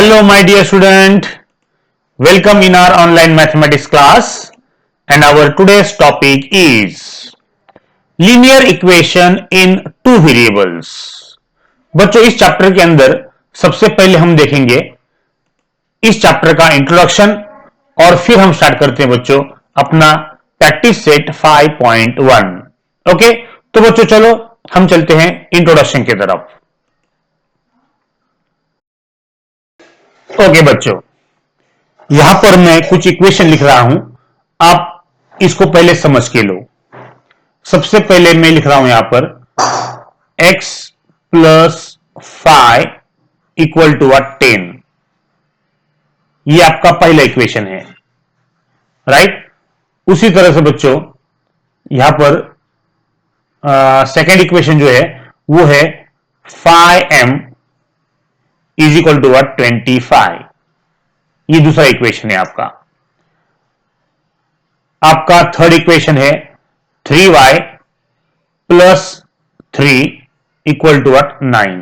Hello my dear student, welcome in our online mathematics class and our today's topic is linear equation in two variables। बच्चों इस chapter के अंदर सबसे पहले हम देखेंगे इस चैप्टर का इंट्रोडक्शन और फिर हम स्टार्ट करते हैं बच्चों अपना प्रैक्टिस सेट 5.1। ओके, तो बच्चों चलो हम चलते हैं इंट्रोडक्शन की तरफ। ओके बच्चों, यहां पर मैं कुछ इक्वेशन लिख रहा हूं, आप इसको पहले समझ के लो। सबसे पहले मैं लिख रहा हूं यहां पर x प्लस 5 इक्वल टू 10। ये आपका पहला इक्वेशन है, राइट। उसी तरह से बच्चों यहां पर सेकेंड इक्वेशन जो है वो है 5m इज इक्वल टू 25। ये दूसरा इक्वेशन है आपका। आपका थर्ड इक्वेशन है 3y प्लस 3 इक्वल टू 9।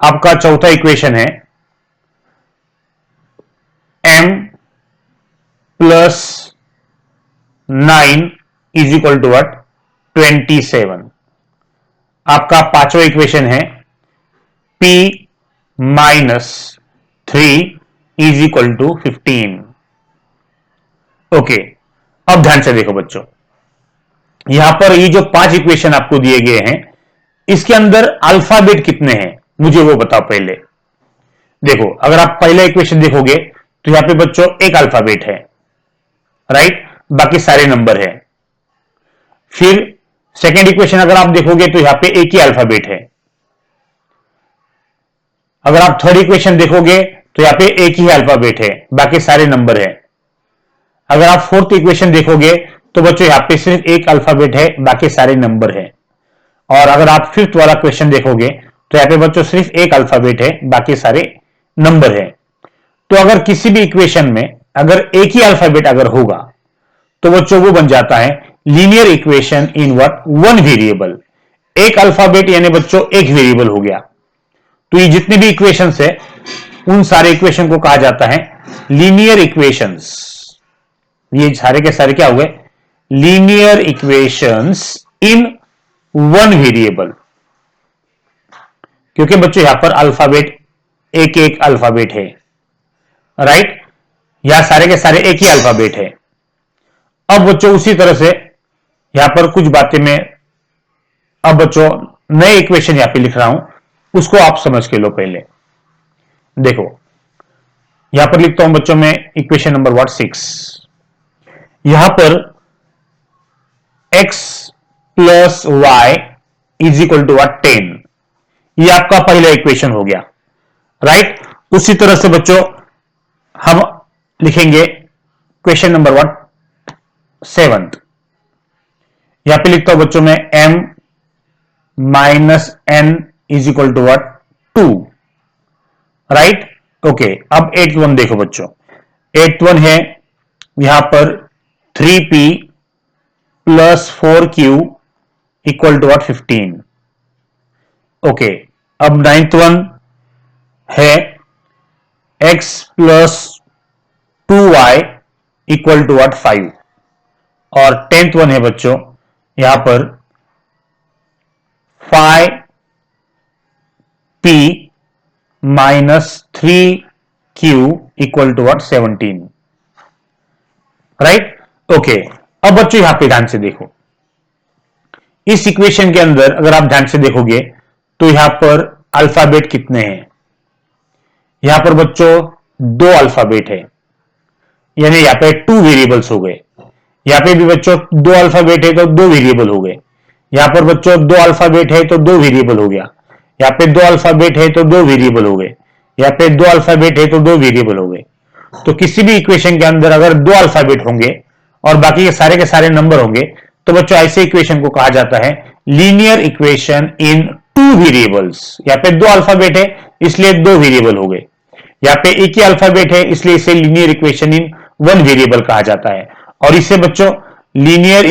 आपका चौथा इक्वेशन है m plus 9 is equal to 27। आपका पांचवा इक्वेशन है p minus 3 is equal to 15। Okay, अब ध्यान से देखो बच्चों, यहां पर ये जो 5 इक्वेशन आपको दिए गए हैं इसके अंदर अल्फाबेट कितने हैं मुझे वो बताओ पहले। देखो, अगर आप पहला इक्वेशन देखोगे तो यहां पे बच्चों एक अल्फाबेट है, राइट, बाकी सारे नंबर है। फिर सेकेंड इक्वेशन अगर आप देखोगे तो यहां पे एक ही अल्फाबेट है। अगर आप थर्ड इक्वेशन देखोगे तो यहां पे एक ही अल्फाबेट है, बाकी सारे नंबर है। अगर आप फोर्थ इक्वेशन देखोगे तो बच्चों यहां पे सिर्फ एक अल्फाबेट है, बाकी सारे नंबर है। और अगर आप फिफ्थ वाला क्वेश्चन देखोगे तो यहां पे बच्चों सिर्फ एक अल्फाबेट है, बाकी सारे नंबर है। तो अगर किसी भी इक्वेशन में अगर एक ही अल्फाबेट अगर होगा तो बच्चों वो बन जाता है linear equation in what one variable. एक अल्फाबेट यानी बच्चों एक वेरिएबल हो गया। तो ये जितने भी इक्वेशंस है उन सारे इक्वेशन को कहा जाता है लीनियर इक्वेशंस। ये सारे के सारे क्या हुए? Linear equations in one variable. क्योंकि बच्चों यहां पर अल्फाबेट एक एक अल्फाबेट है, राइट। यहां सारे के सारे एक ही अल्फाबेट है। अब बच्चों उसी तरह से यहां पर कुछ बातें मैं अब बच्चों नए इक्वेशन यहां पे लिख रहा हूं, उसको आप समझ के लो पहले। देखो, यहां पर लिखता हूं बच्चों में इक्वेशन नंबर 6। यहां पर x plus y is equal to 10। यह आपका पहला इक्वेशन हो गया, राइट। उसी तरह से बच्चों हम लिखेंगे क्वेश्चन नंबर 7। यहां पे लिखता हूं बच्चों में m minus n is equal to 2, right. Okay, अब 8th वन देखो बच्चों। 8th वन है यहां पर 3p plus 4q equal to 15। Okay, अब 9th वन है x plus 2y equal to 5। और 10th वन है बच्चों यहां पर 5p minus 3q equal to 17, right. Okay, अब बच्चों यहां पे ध्यान से देखो, इस इक्वेशन के अंदर अगर आप ध्यान से देखोगे तो यहां पर अल्फाबेट कितने हैं? यहां पर बच्चों 2 अल्फाबेट है, यानी यहां पे 2 वेरिएबल्स हो गए। यहां पे भी बच्चों 2 अल्फाबेट है तो 2 वेरिएबल हो गए। यहां पर बच्चों 2 अल्फाबेट है तो 2 वेरिएबल हो गया। यहां पे 2 अल्फाबेट है तो 2 वेरिएबल हो गए। यहां पे 2 अल्फाबेट है तो 2 वेरिएबल हो गए। तो किसी भी इक्वेशन के अंदर अगर 2 अल्फाबेट होंगे और बाकी के सारे नंबर होंगे तो बच्चों ऐसे इक्वेशन को कहा जाता है लीनियर इक्वेशन इन 2 वेरिएबल्स। यहां पे 2 अल्फाबेट है इसलिए 2 वेरिएबल हो गए। यहां पे एक ही अल्फाबेट है इसलिए इसे लीनियर इक्वेशन इन 1 वेरिएबल कहा जाता है। और इसे बच्चों लीनियर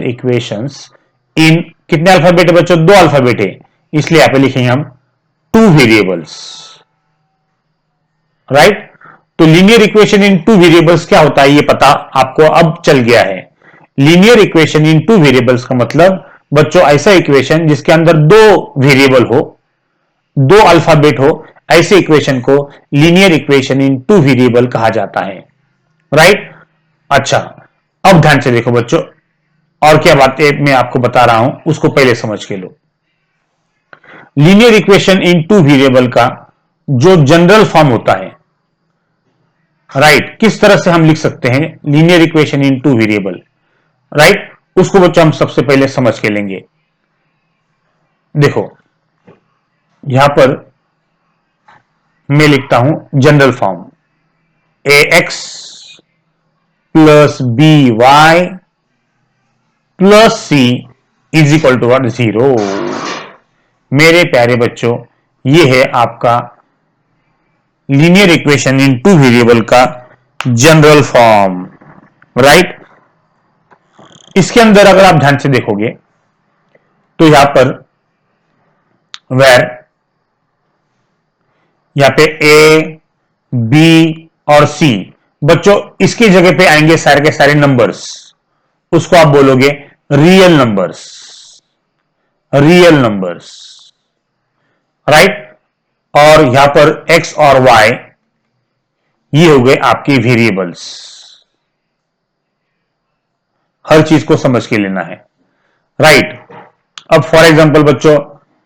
इक्वेशंस इन कितने अल्फाबेट है बच्चों? 2 अल्फाबेट है, इसलिए यहां पे लिखेंगे हम 2 वेरिएबल्स, राइट। तो लीनियर इक्वेशन इन 2 वेरिएबल्स क्या होता है ये पता आपको अब चल गया है। लीनियर इक्वेशन इन 2 वेरिएबल्स का मतलब बच्चों ऐसा इक्वेशन जिसके अंदर 2 वेरिएबल हो, 2 अल्फाबेट हो, ऐसे इक्वेशन को लीनियर इक्वेशन इन 2 वेरिएबल कहा जाता है, राइट। अच्छा, अब ध्यान से देखो बच्चों, और क्या बातें मैं आपको बता रहा हूं उसको पहले समझ के लो। लीनियर इक्वेशन इन 2 वेरिएबल का जो जनरल फॉर्म होता है, राइट, किस तरह से हम लिख सकते हैं linear equation in 2 variable, right, उसको बच्चों हम सबसे पहले समझ के लेंगे। देखो यहां पर मैं लिखता हूं general form, a x plus b y plus c is equal to 0। मेरे प्यारे बच्चों, ये है आपका लीनियर इक्वेशन इन 2 वेरिएबल का जनरल फॉर्म, राइट। इसके अंदर अगर आप ध्यान से देखोगे तो यहां पर यहां पे ए बी और सी, बच्चों इसकी जगह पे आएंगे सारे के सारे नंबर्स, उसको आप बोलोगे real numbers, real numbers, right. और यहां पर एक्स और वाई ये हो गए आपके वेरिएबल्स। हर चीज को समझ के लेना है, राइट। अब फॉर एग्जांपल बच्चों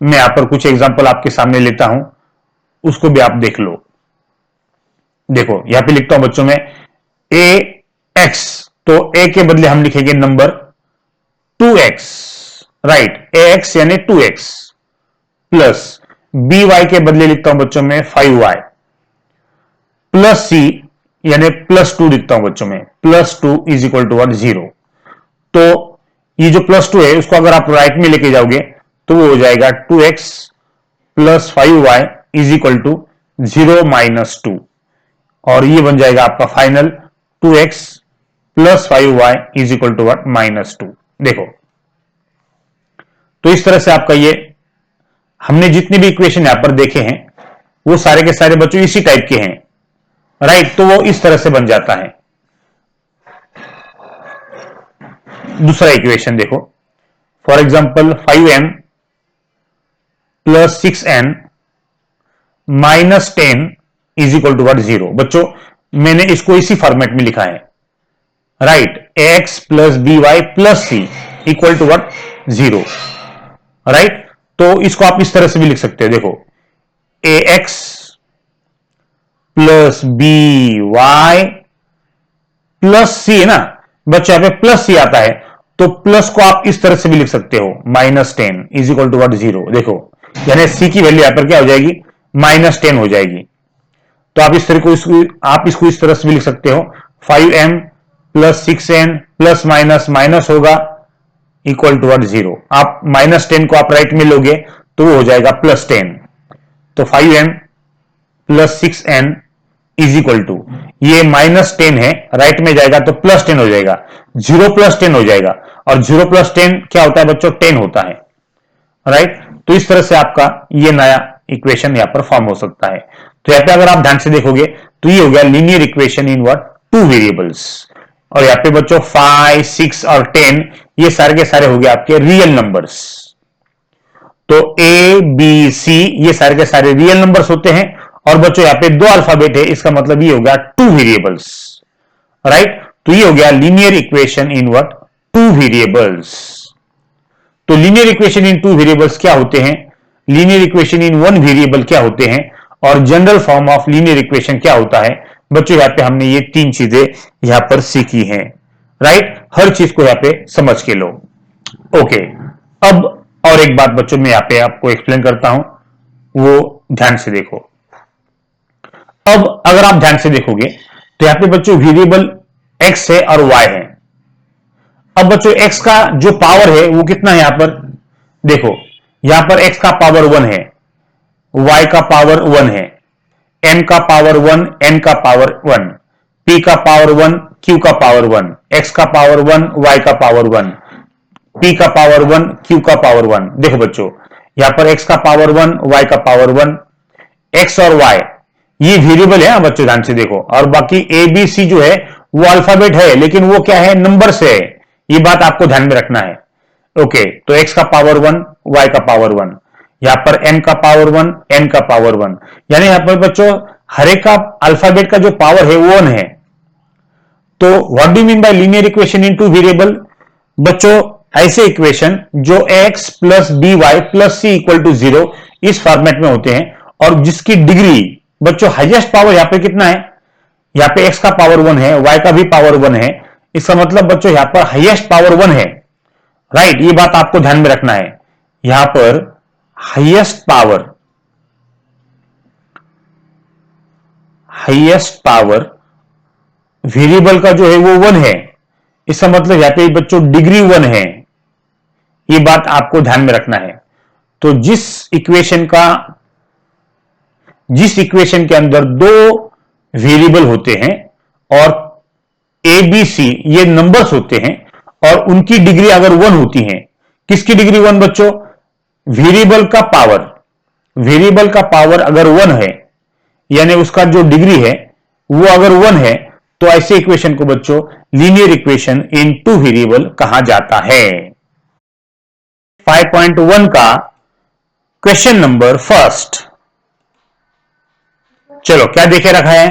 मैं यहां पर कुछ एग्जांपल आपके सामने लेता हूं, उसको भी आप देख लो। देखो यहां पे लिखता हूं बच्चों में ए एक्स, तो ए के बदले हम लिखेंगे नंबर 2x, राइट, ए एक्स यानी 2x प्लस बी वाई के बदले लिखता हूं बच्चों में 5y प्लस सी यानी प्लस 2 लिखता हूं बच्चों में, प्लस 2 इज इक्वल टू 0। तो ये जो प्लस 2 है उसको अगर आप राइट में लेके जाओगे तो वो हो जाएगा 2x plus 5y is equal to 0 minus 2, और ये बन जाएगा आपका final 2x plus 5y is equal to minus 2। देखो तो इस तरह से आपका ये हमने जितने भी इक्वेशन यहां पर देखे हैं वो सारे के सारे बच्चों इसी टाइप के हैं, राइट। तो वो इस तरह से बन जाता है। दूसरा इक्वेशन देखो, for example 5m plus 6n minus 10 is equal to 0। बच्चों मैंने इसको इसी फॉर्मेट में लिखा है, right, x plus b y plus c equal to 0, right. तो इसको आप इस तरह से भी लिख सकते हैं, देखो a x plus b y plus c है ना बच्चों, यहां पे प्लस सी आता है तो प्लस को आप इस तरह से भी लिख सकते हो, माइनस 10 इज इक्वल टू 0। देखो यानी सी की वैल्यू यहां पर क्या हो जाएगी, माइनस 10 हो जाएगी। तो आप इस तरह को आप इसको इस तरह से भी लिख सकते हो, 5m plus 6n plus minus minus होगा इक्वल टू 0। आप माइनस 10 को आप राइट में लोगे तो वो हो जाएगा प्लस 10। तो 5m plus 6n is equal to, ये माइनस 10 है, राइट में जाएगा तो प्लस 10 हो जाएगा, 0 प्लस 10 हो जाएगा, और 0 प्लस 10 क्या होता है बच्चों, 10 होता है, राइट। तो इस तरह से आपका ये नया इक्वेशन यहां पर फॉर्म हो सकता है। तो यहां पे अगर आप ध्यान से देखोगे तो ये हो गया linear equation in what, 2 variables. और यहां पे बच्चों 5, 6 और 10 ये सारे के सारे हो गए आपके रियल नंबर्स। तो ए बी सी ये सारे के सारे रियल नंबर्स होते हैं, और बच्चों यहां पे 2 अल्फाबेट है, इसका मतलब ये हो गया 2 वेरिएबल्स, राइट। तो ये हो गया linear equation in what, 2 variables. तो लीनियर इक्वेशन इन 2 वेरिएबल्स क्या होते हैं, लीनियर इक्वेशन इन 1 वेरिएबल क्या होते हैं, और general form of linear equation क्या होता है। बच्चों यहां पे हमने ये 3 चीजें यहां पर सीखी हैं, राइट। हर चीज को यहां पे समझ के लो, ओके। अब और एक बात बच्चों मैं यहां पे आपको एक्सप्लेन करता हूं, वो ध्यान से देखो। अब अगर आप ध्यान से देखोगे तो यहां पे बच्चों वेरिएबल x है और y है। अब बच्चों x का जो पावर है वो कितना है, यहां पर देखो, यहां पर x का पावर 1 है, y का पावर 1 है, m का पावर 1, n का पावर 1, p का पावर 1, q का पावर 1, x का पावर 1, y का पावर 1, p का पावर 1, q का पावर 1। देखो बच्चों, यहां पर x का पावर 1, y का पावर 1, x और y ये वेरिएबल है बच्चों, ध्यान से देखो। और बाकी ए बी सी जो है वो अल्फाबेट है, लेकिन वो क्या है, नंबर से है। ये बात आपको ध्यान में रखना है। ओके, तो x का पावर 1, y का पावर 1, यहां पर m का पावर 1, n का पावर 1, यानी यहां पर बच्चों हर एक का अल्फाबेट का जो पावर है वो 1 है। तो what do mean by linear equation in two variable? बच्चों ऐसे इक्वेशन जो x plus b y plus c equal to 0 इस फॉर्मेट में होते हैं, और जिसकी डिग्री बच्चों हाईएस्ट पावर यहां पे कितना है, यहां पे x का पावर 1 है, y का भी पावर 1 है, इसका मतलब बच्चों यहां पर हाईएस्ट पावर 1 है। राइट, ये बात आपको ध्यान में रखना है। यहां पर हाईएस्ट पावर वेरिएबल का जो है वो 1 है, इसका मतलब यहां पे बच्चों डिग्री 1 है। ये बात आपको ध्यान में रखना है। तो जिस इक्वेशन के अंदर दो वेरिएबल होते हैं और ए बी सी ये नंबर्स होते हैं, और उनकी डिग्री अगर 1 होती है, किसकी डिग्री 1 बच्चों? वेरिएबल का पावर अगर 1 है, यानी उसका जो डिग्री है वो अगर 1 है, तो ऐसे इक्वेशन को बच्चों linear equation in two variable कहा जाता है। 5.1 का क्वेश्चन नंबर फर्स्ट, चलो क्या देखे रखा है?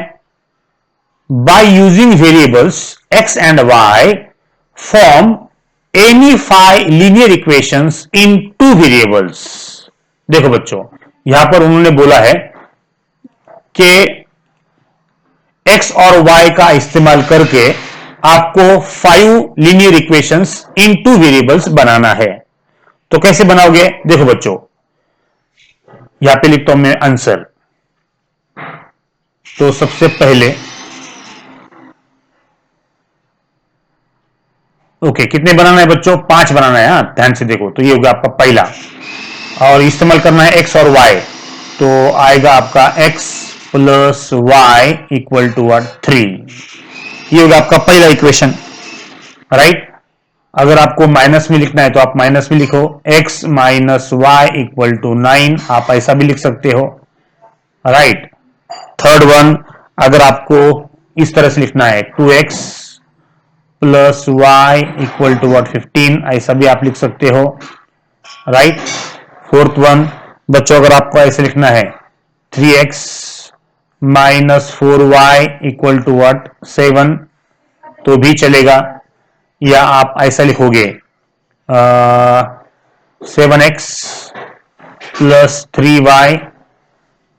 By using variables x and y form any 5 linear equations in two variables. देखो बच्चों, यहां पर उन्होंने बोला है कि x और y का इस्तेमाल करके आपको 5 linear equations in two variables बनाना है। तो कैसे बनाओगे? देखो बच्चों, यहां पे लिखता हूं मैं आंसर। तो सबसे पहले ओके, कितने बनाना है बच्चों? 5 बनाना है। हाँ, ध्यान से देखो। तो ये होगा आपका पहला, और इस्तेमाल करना है x और y, तो आएगा आपका x plus y equal to 3। ये होगा आपका पहला इक्वेशन। राइट, अगर आपको माइनस में लिखना है तो आप माइनस में लिखो, x minus y equal to 9, आप ऐसा भी लिख सकते हो। राइट, थर्ड वन, अगर आपको इस तरह से लिखना है 2x plus y equal to 15, ऐसा भी आप लिख सकते हो। राइट, फोर्थ वन बच्चों, अगर आपको ऐसे लिखना है 3x minus 4y equal to 7, तो भी चलेगा। या आप ऐसा लिखोगे 7x plus 3y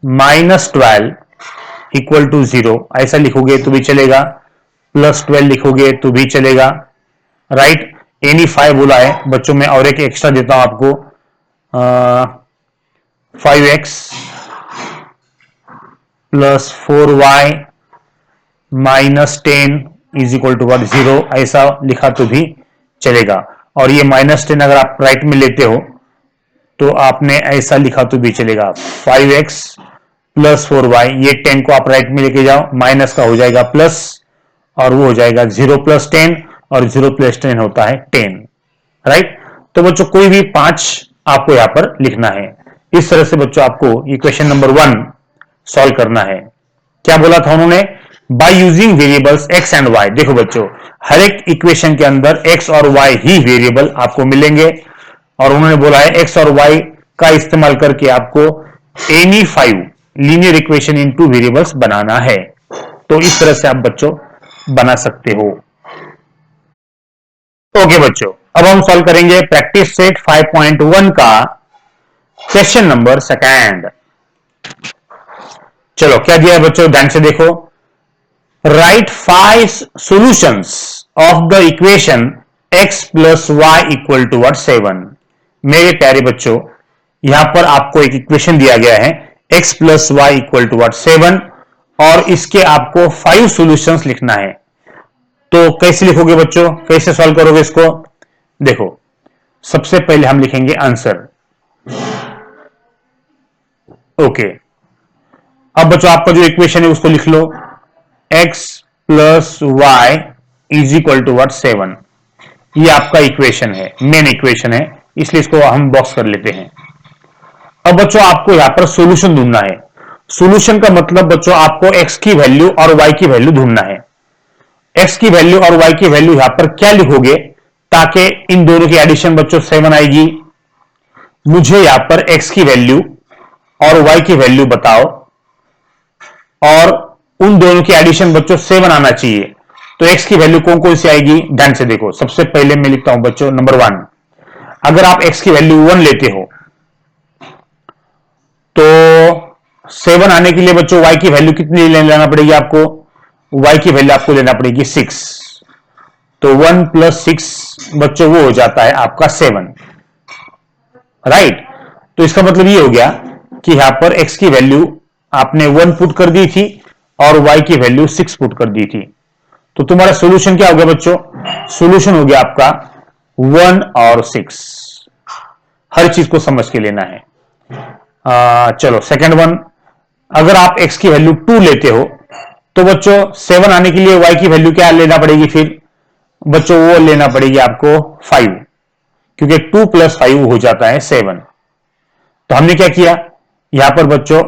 minus 12 equal to 0, ऐसा लिखोगे तो भी चलेगा। प्लस 12 लिखोगे तो भी चलेगा। राइट, एनी 5 बोला है बच्चों, में और एक एक्स्ट्रा देता हूं आपको, 5x plus 4y minus 10 is equal to 0, ऐसा लिखा तो भी चलेगा। और ये माइनस 10 अगर आप राइट में लेते हो तो आपने ऐसा लिखा तो भी चलेगा, 5x प्लस 4y, ये 10 को आप राइट में लेके जाओ, माइनस का हो जाएगा प्लस, और वो हो जाएगा 0 प्लस 10, और 0 प्लस 10 होता है 10। राइट, तो बच्चों कोई भी 5 आपको यहां पर लिखना है। इस तरह से बच्चों आपको इक्वेशन नंबर 1 सॉल्व करना है। क्या बोला था उन्होंने? By using variables x and y। देखो बच्चों, हर एक इक्वेशन के अंदर x और y ही वेरिएबल आपको मिलेंगे, और उन्होंने बोला है x और y का इस्तेमाल करके आपको any 5 linear equation in two variables बनाना है। तो इस तरह से आप बच्चों बना सकते हो। ओके बच्चों, अब हम सॉल्व करेंगे प्रैक्टिस सेट 5.1 का क्वेश्चन नंबर सेकंड। चलो क्या दिया है बच्चों, ध्यान से देखो। Right 5 solutions of the equation x plus y equal to 7। मेरे प्यारे बच्चों, यहां पर आपको एक इक्वेशन दिया गया है x plus y equal to 7, और इसके आपको 5 सॉल्यूशंस लिखना है। तो कैसे लिखोगे बच्चों, कैसे सॉल्व करोगे इसको? देखो, सबसे पहले हम लिखेंगे आंसर। ओके, अब बच्चों आपका जो इक्वेशन है उसको लिख लो, x plus y is equal to 7। ये आपका इक्वेशन है, मेन इक्वेशन है, इसलिए इसको हम बॉक्स कर लेते हैं। अब बच्चों आपको यहां पर सॉल्यूशन ढूंढना है। सॉल्यूशन का मतलब बच्चों आपको x की वैल्यू और y की वैल्यू ढूंढना है। x की वैल्यू और y की वैल्यू यहां पर क्या लिखोगे ताकि इन दोनों की एडिशन बच्चों 7 आएगी। मुझे यहां पर x की वैल्यू और y की वैल्यू बताओ और उन दोनों की एडिशन बच्चों 7 आना चाहिए। तो x की वैल्यू कौन कौन सी आएगी, ध्यान से देखो। सबसे पहले मैं लिखता हूं बच्चों नंबर 1, अगर आप x की वैल्यू 1 लेते हो तो 7 आने के लिए बच्चों y की वैल्यू कितनी लेना पड़ेगी आपको, y की वैल्यू आपको लेना पड़ेगी 6। तो 1 + 6 बच्चों वो हो जाता है आपका 7, राइट। तो इसका मतलब ये हो गया कि यहां पर x की वैल्यू आपने 1 पुट कर दी थी और y की वैल्यू 6 पुट कर दी थी। तो तुम्हारा सॉल्यूशन क्या हो गया बच्चों, सॉल्यूशन हो गया आपका 1 और 6। हर चीज को समझ के लेना है। चलो सेकंड वन, अगर आप x की वैल्यू 2 लेते हो तो बच्चों 7 आने के लिए y की वैल्यू क्या लेना पड़ेगी, फिर बच्चों वो लेना पड़ेगी आपको 5, क्योंकि 2 + 5 हो जाता है 7। तो हमने क्या किया, यहां पर बच्चों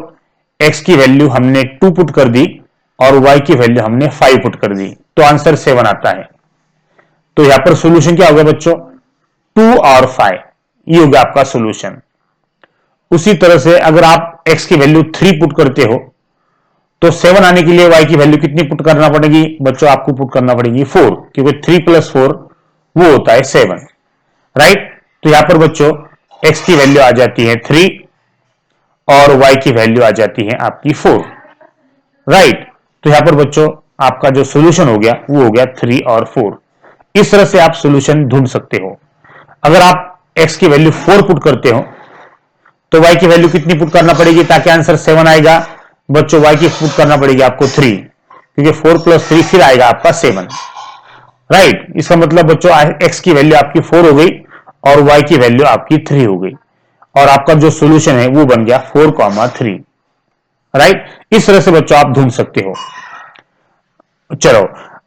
x की वैल्यू हमने 2 पुट कर दी और y की वैल्यू हमने 5 पुट कर दी, तो आंसर 7 आता है। तो यहां पर सॉल्यूशन क्या होगा बच्चों, 2 और 5, ये होगा आपका सॉल्यूशन। उसी तरह से अगर आप x की वैल्यू 3 पुट करते हो तो 7 आने के लिए y की वैल्यू कितनी पुट करना पड़ेगी बच्चों, आपको पुट करना पड़ेगी 4, क्योंकि 3 + 4 वो होता है 7, राइट। तो यहां पर बच्चों x की वैल्यू आ जाती है 3 और y की वैल्यू आ जाती है आपकी 4, राइट। तो यहां पर बच्चों आपका जो सॉल्यूशन हो गया वो हो गया 3 और 4। इस तरह से आप सॉल्यूशन ढूंढ सकते हो। अगर आप x की वैल्यू 4 पुट करते हो तो y की वैल्यू कितनी पुट करना पड़ेगी ताकि आंसर 7 आएगा बच्चों, y की पुट करना पड़ेगी आपको 3, क्योंकि 4 + 3 फिर आएगा आपका 7, राइट। इसका मतलब बच्चों x की वैल्यू आपकी 4 हो गई और y की वैल्यू आपकी 3 हो गई और आपका जो सॉल्यूशन है वो बन गया 4,3, राइट। इस तरह से बच्चों आप ढूंढ सकते हो। चलो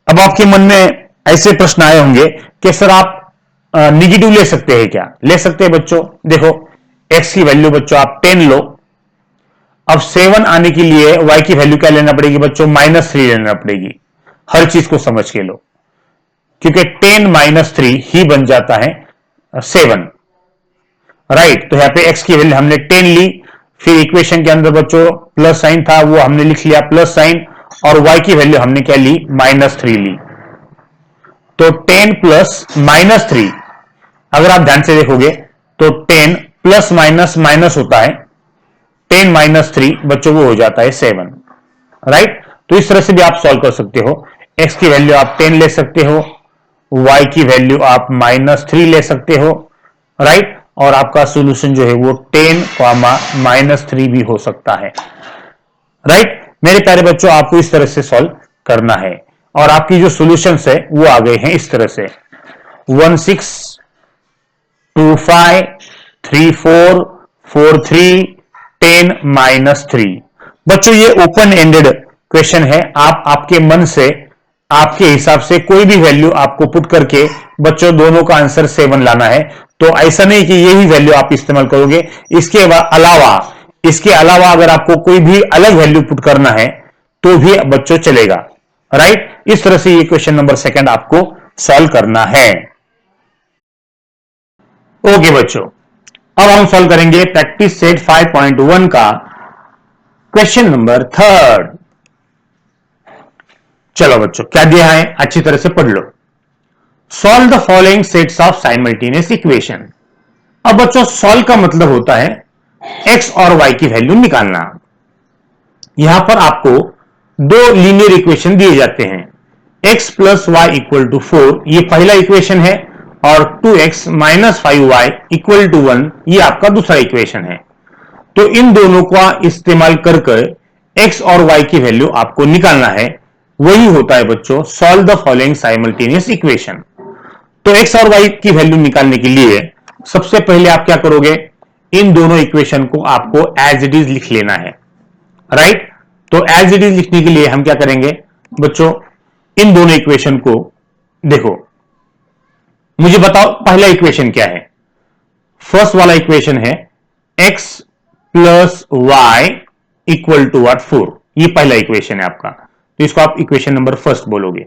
अब आपके मन में ऐसे प्रश्न आए होंगे कि सर आप निगेटिव ले सकते हैं क्या, ले सकते हैं बच्चों। देखो x की वैल्यू बच्चों आप 10 लो, अब 7 आने के लिए y की वैल्यू क्या लेना पड़ेगी बच्चों, -3 लेना पड़ेगी। हर चीज को समझ के लो, क्योंकि 10 - 3 ही बन जाता है 7, राइट। तो यहां पे x की वैल्यू हमने 10 ली, फिर इक्वेशन के अंदर बच्चों प्लस साइन था वो हमने लिख लिया प्लस साइन, और y की वैल्यू हमने क्या ली, -3 ली। तो 10 + -3, अगर आप ध्यान से देखोगे तो 10 प्लस माइनस माइनस होता है, 10 - 3 बच्चों वो हो जाता है 7, राइट। तो इस तरह से भी आप सॉल्व कर सकते हो। x की वैल्यू आप 10 ले सकते हो, y की वैल्यू आप -3 ले सकते हो, राइट। और आपका सॉल्यूशन जो है वो 10, -3 भी हो सकता है, राइट। मेरे प्यारे बच्चों आपको इस तरह से सॉल्व करना है और आपकी जो सॉल्यूशंस है वो आ गए हैं इस तरह से 1 6 2 5 3 4 4 3 10 -3। बच्चों ये ओपन एंडेड क्वेश्चन है, आप आपके मन से आपके हिसाब से कोई भी वैल्यू आपको पुट करके बच्चों दोनों का आंसर 7 लाना है। तो ऐसा नहीं कि यही वैल्यू आप इस्तेमाल करोगे, इसके अलावा अगर आपको कोई भी अलग वैल्यू पुट करना है तो भी बच्चों चलेगा, राइट। इस तरह से ये क्वेश्चन नंबर 2 आपको सॉल्व करना है। ओके बच्चों, अब हम सॉल्व करेंगे प्रैक्टिस सेट 5.1 का क्वेश्चन नंबर 3। चलो बच्चों क्या दिया है अच्छी तरह से पढ़ लो। Solve the following sets of simultaneous equation. अब बच्चों सॉल्व का मतलब होता है x और y की वैल्यू निकालना। यहां पर आपको दो लीनियर इक्वेशन दिए जाते हैं, x + y = 4 ये पहला इक्वेशन है और 2x - 5y = 1 ये आपका दूसरा इक्वेशन है। तो इन दोनों का इस्तेमाल करके x और y की वैल्यू आपको निकालना है, वही होता है बच्चों solve the following simultaneous equation. तो x और y की वैल्यू निकालने के लिए सबसे पहले आप क्या करोगे, इन दोनों इक्वेशन को आपको एज इट इज लिख लेना है, राइट। तो एज इट इज लिखने के लिए हम क्या करेंगे बच्चों, इन दोनों इक्वेशन को देखो, मुझे बताओ पहला इक्वेशन क्या है। फर्स्ट वाला इक्वेशन है x plus y equal to what 4। ये पहला इक्वेशन है आपका, तो इसको आप इक्वेशन नंबर फर्स्ट बोलोगे।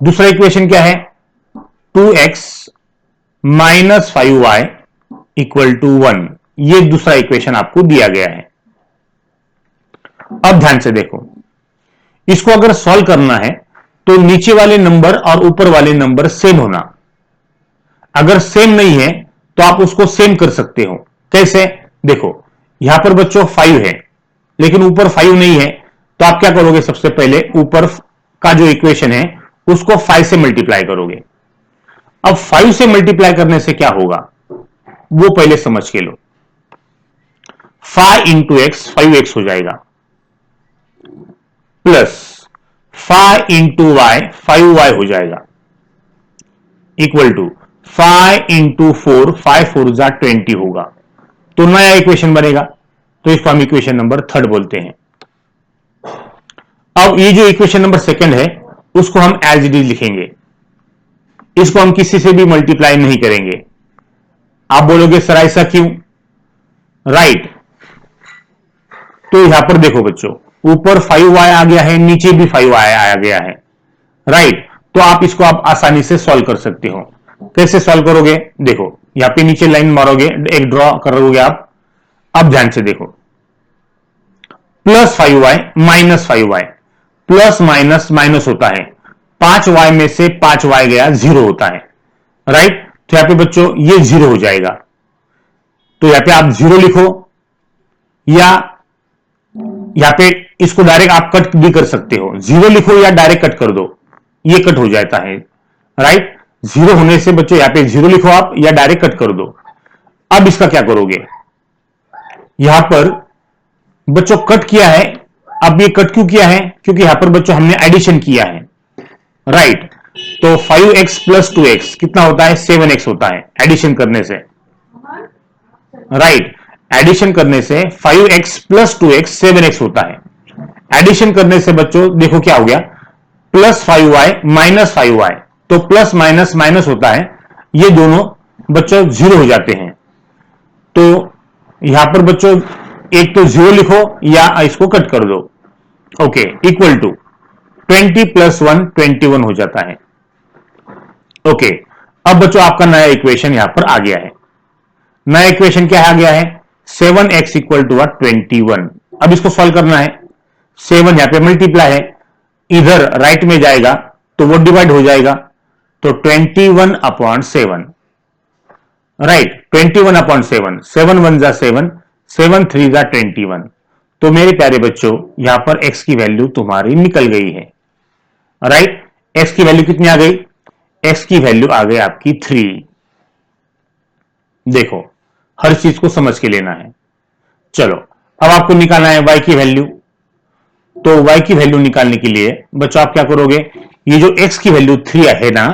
दूसरा इक्वेशन क्या है 2x minus 5y equal to 1। ये दूसरा इक्वेशन आपको दिया गया है। अब ध्यान से देखो, इसको अगर सॉल्व करना है तो नीचे वाले नंबर और ऊपर वाले नंबर सेम होना। अगर सेम नहीं है तो आप उसको सेम कर सकते हो। कैसे? देखो यहां पर बच्चों 5 है लेकिन ऊपर 5 नहीं है, तो आप क्या करोगे, सबसे पहले ऊपर का जो इक्वेशन है उसको 5 से मल्टीप्लाई करोगे। अब 5 से मल्टीप्लाई करने से क्या होगा वो पहले समझ के लो। 5 इंटू एक्स 5x हो जाएगा, प्लस 5 इंटू वाई 5y हो जाएगा, इक्वल टू 5 इंटू 4 5 4 जा 20 होगा। तो नया इक्वेशन बनेगा, तो इसको हम इक्वेशन नंबर थर्ड बोलते हैं। अब ये जो इक्वेशन नंबर सेकंड है उसको हम एज इट इज लिखेंगे, इसको हम किसी से भी मल्टीप्लाई नहीं करेंगे। आप बोलोगे सर ऐसा क्यों? राइट, तो यहां पर देखो बच्चों, ऊपर 5y आ गया है, नीचे भी 5y आ गया है। राइट, तो आप इसको आप आसानी से सॉल्व कर सकते हो। कैसे सॉल्व करोगे? देखो यहां पे नीचे लाइन मारोगे, एक ड्रॉ करोगे आप। अब ध्यान से देखो, plus 5y minus 5y, plus minus minus होता है, 5y में से 5y गया 0 होता है। राइट, तो यहां पे बच्चों ये 0 हो जाएगा, तो यहां पे आप 0 लिखो, या यहां पे इसको डायरेक्ट आप कट भी कर सकते हो। 0 लिखो या डायरेक्ट कट कर दो, ये कट हो जाता है। राइट, 0 होने से बच्चों यहां पे 0 लिखो आप या डायरेक्ट कट कर दो। अब इसका क्या करोगे, यहां पर बच्चों कट किया है। अब ये कट क्यों किया है? क्योंकि यहां पर बच्चों हमने एडिशन किया है। राइट, तो 5x प्लस 2x कितना होता है? 7x होता है एडिशन करने से। राइट, एडिशन करने से 5x प्लस 2x 7x होता है। एडिशन करने से बच्चों देखो क्या हो गया, प्लस 5y माइनस 5y, तो प्लस माइनस माइनस होता है, ये दोनों बच्चों 0 हो जाते हैं। तो यहां पर बच्चों एक तो 0 लिखो या इसको कट कर दो। ओके, इक्वल टू 20 प्लस 1 21 हो जाता है। ओके, अब बच्चों आपका नया इक्वेशन यहां पर आ गया है। नया इक्वेशन क्या आ गया है? 7x equal to 21। अब इसको सॉल्व करना है। 7 यहां पे मल्टीप्लाई है, इधर राइट में जाएगा तो वो डिवाइड हो जाएगा, तो 21 अपॉन 7। राइट, 21 अपॉन 7, 7 1 जा 7, 7 3 जा 21। तो मेरे प्यारे बच्चों यहां पर x की वैल्यू तुम्हारी निकल गई है। राइट, x की वैल्यू कितनी आ गई? x की वैल्यू आ गई आपकी 3। देखो हर चीज को समझ के लेना है। चलो अब आपको निकालना है y की वैल्यू। तो y की वैल्यू निकालने के लिए बच्चों आप क्या करोगे, ये जो x की वैल्यू 3 है ना,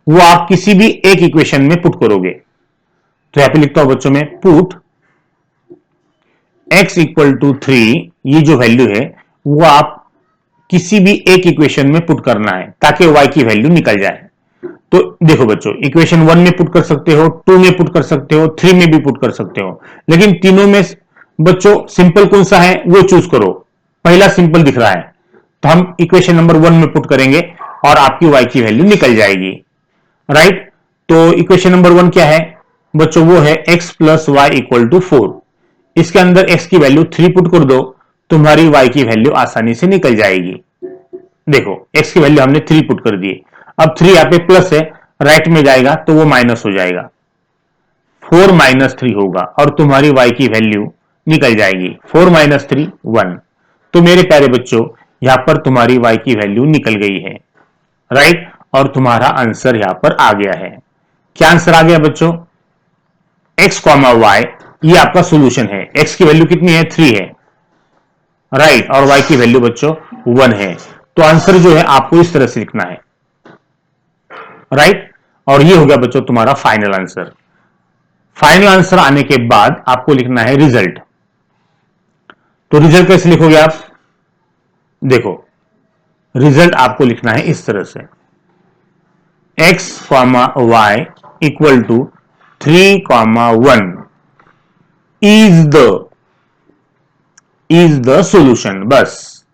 वो आप किसी भी एक इक्वेशन में पुट करोगे। तो यहां पे लिखता हूं बच्चों में, पुट x इक्वल टू 3, ये जो वैल्यू है वो आप किसी भी एक इक्वेशन में पुट करना है ताकि y की वैल्यू निकल जाए। तो देखो बच्चों, इक्वेशन 1 में पुट कर सकते हो, 2 में पुट कर सकते हो, 3 में भी पुट कर सकते हो, लेकिन तीनों में बच्चों सिंपल कौन सा है वो चूज करो। पहला सिंपल दिख रहा है तो हम इक्वेशन नंबर 1 में पुट करेंगे और आपकी y की वैल्यू निकल जाएगी। राइट, तो इक्वेशन नंबर 1 क्या है बच्चों? वो है x plus y equal to 4। इसके अंदर x की वैल्यू 3 पुट कर दो, तुम्हारी y की वैल्यू आसानी से निकल जाएगी। देखो x की वैल्यू हमने 3 पुट कर दी, अब 3 यहां पे प्लस है, राइट में जाएगा तो वो माइनस हो जाएगा, 4 माइनस 3 होगा और तुम्हारी y की वैल्यू निकल जाएगी 4 माइनस 3 1। तो मेरे प्यारे बच्चों यहां पर तुम्हारी y की वैल्यू निकल गई है। राइट, और तुम्हारा आंसर यहां पर आ गया है। क्या आंसर आ गया बच्चों? x कॉमा वाई, ये आपका सोल्यूशन है। x की वैल्यू कितनी है? 3 है। राइट, और y की वैल्यू बच्चों 1 है। तो आंसर जो है आपको इस तरह से लिखना है। राइट, और ये हो गया बच्चों तुम्हारा फाइनल आंसर। फाइनल आंसर आने के बाद आपको लिखना है रिजल्ट। तो रिजल्ट कैसे लिखोगे आप? देखो रिजल्ट आपको लिखना है इस तरह से, x comma y equal to 3 comma 1 is the solution, बस